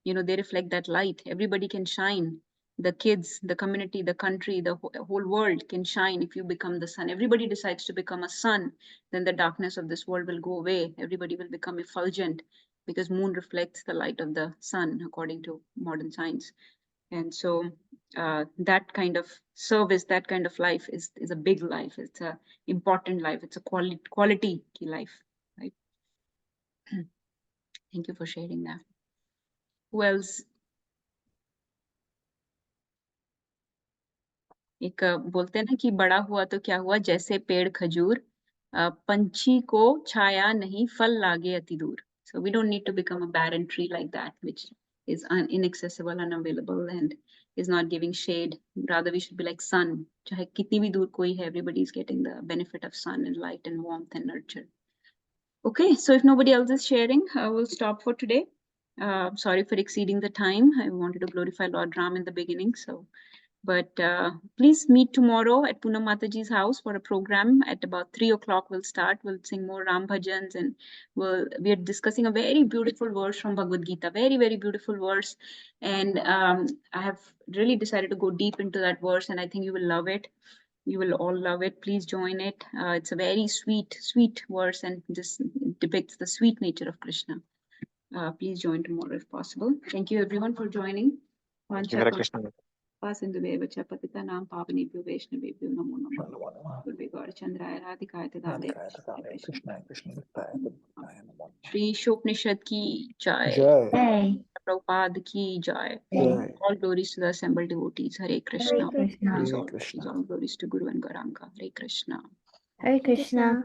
You know, they reflect that light. Everybody can shine. The kids, the community, the country, the whole world can shine if you become the sun. Everybody decides to become a sun, then the darkness of this world will go away. Everybody will become effulgent because moon reflects the light of the sun, according to modern science. And so that kind of service, that kind of life is a big life. It's a important life. It's a quality life, right? Thank you for sharing that. Who else? एक बोलते हैं ना कि बड़ा हुआ तो क्या हुआ, जैसे पेड़ खजूर, पंछी को छाया नहीं, फल लागे अति दूर. So we don't need to become a barren tree like that, which is inaccessible, unavailable, and is not giving shade. Rather, we should be like sun. चाहे कितनी भी दूर कोई है, everybody is getting the benefit of sun and light and warmth and nurture. Okay, so if nobody else is sharing, I will stop for today. Sorry for exceeding the time. I wanted to glorify Lord Ram in the beginning, so. But please meet tomorrow at Poonam Mataji's house for a program at about 3 o'clock. We'll start. We'll sing more Ram bhajans, and we are discussing a very beautiful verse from Bhagavad Gita. Very, very beautiful verse. And I have really decided to go deep into that verse, and I think you will love it. You will all love it. Please join it. It's a very sweet, sweet verse, and this depicts the sweet nature of Krishna. Please join tomorrow if possible. Thank you everyone for joining. Hare Krishna. Pasinduve Chapatita Nam Pavanebhyo Vaishnavebhyo Namo Namo. Namo Namo. Gurve Gaur Chandraya Radhikaya Tadade. Radhikaya Krishna Krishna Nittaya Gopinaya Namo. Shri Shopnishad ki jai. Jai. Hey. Prabhupada ki jai. Jai. All glories to the assembled devotees. Hare Krishna. Hare Krishna. Please Hare all Krishna. glories to Guru and Garanga. Hare Krishna. Hare Krishna.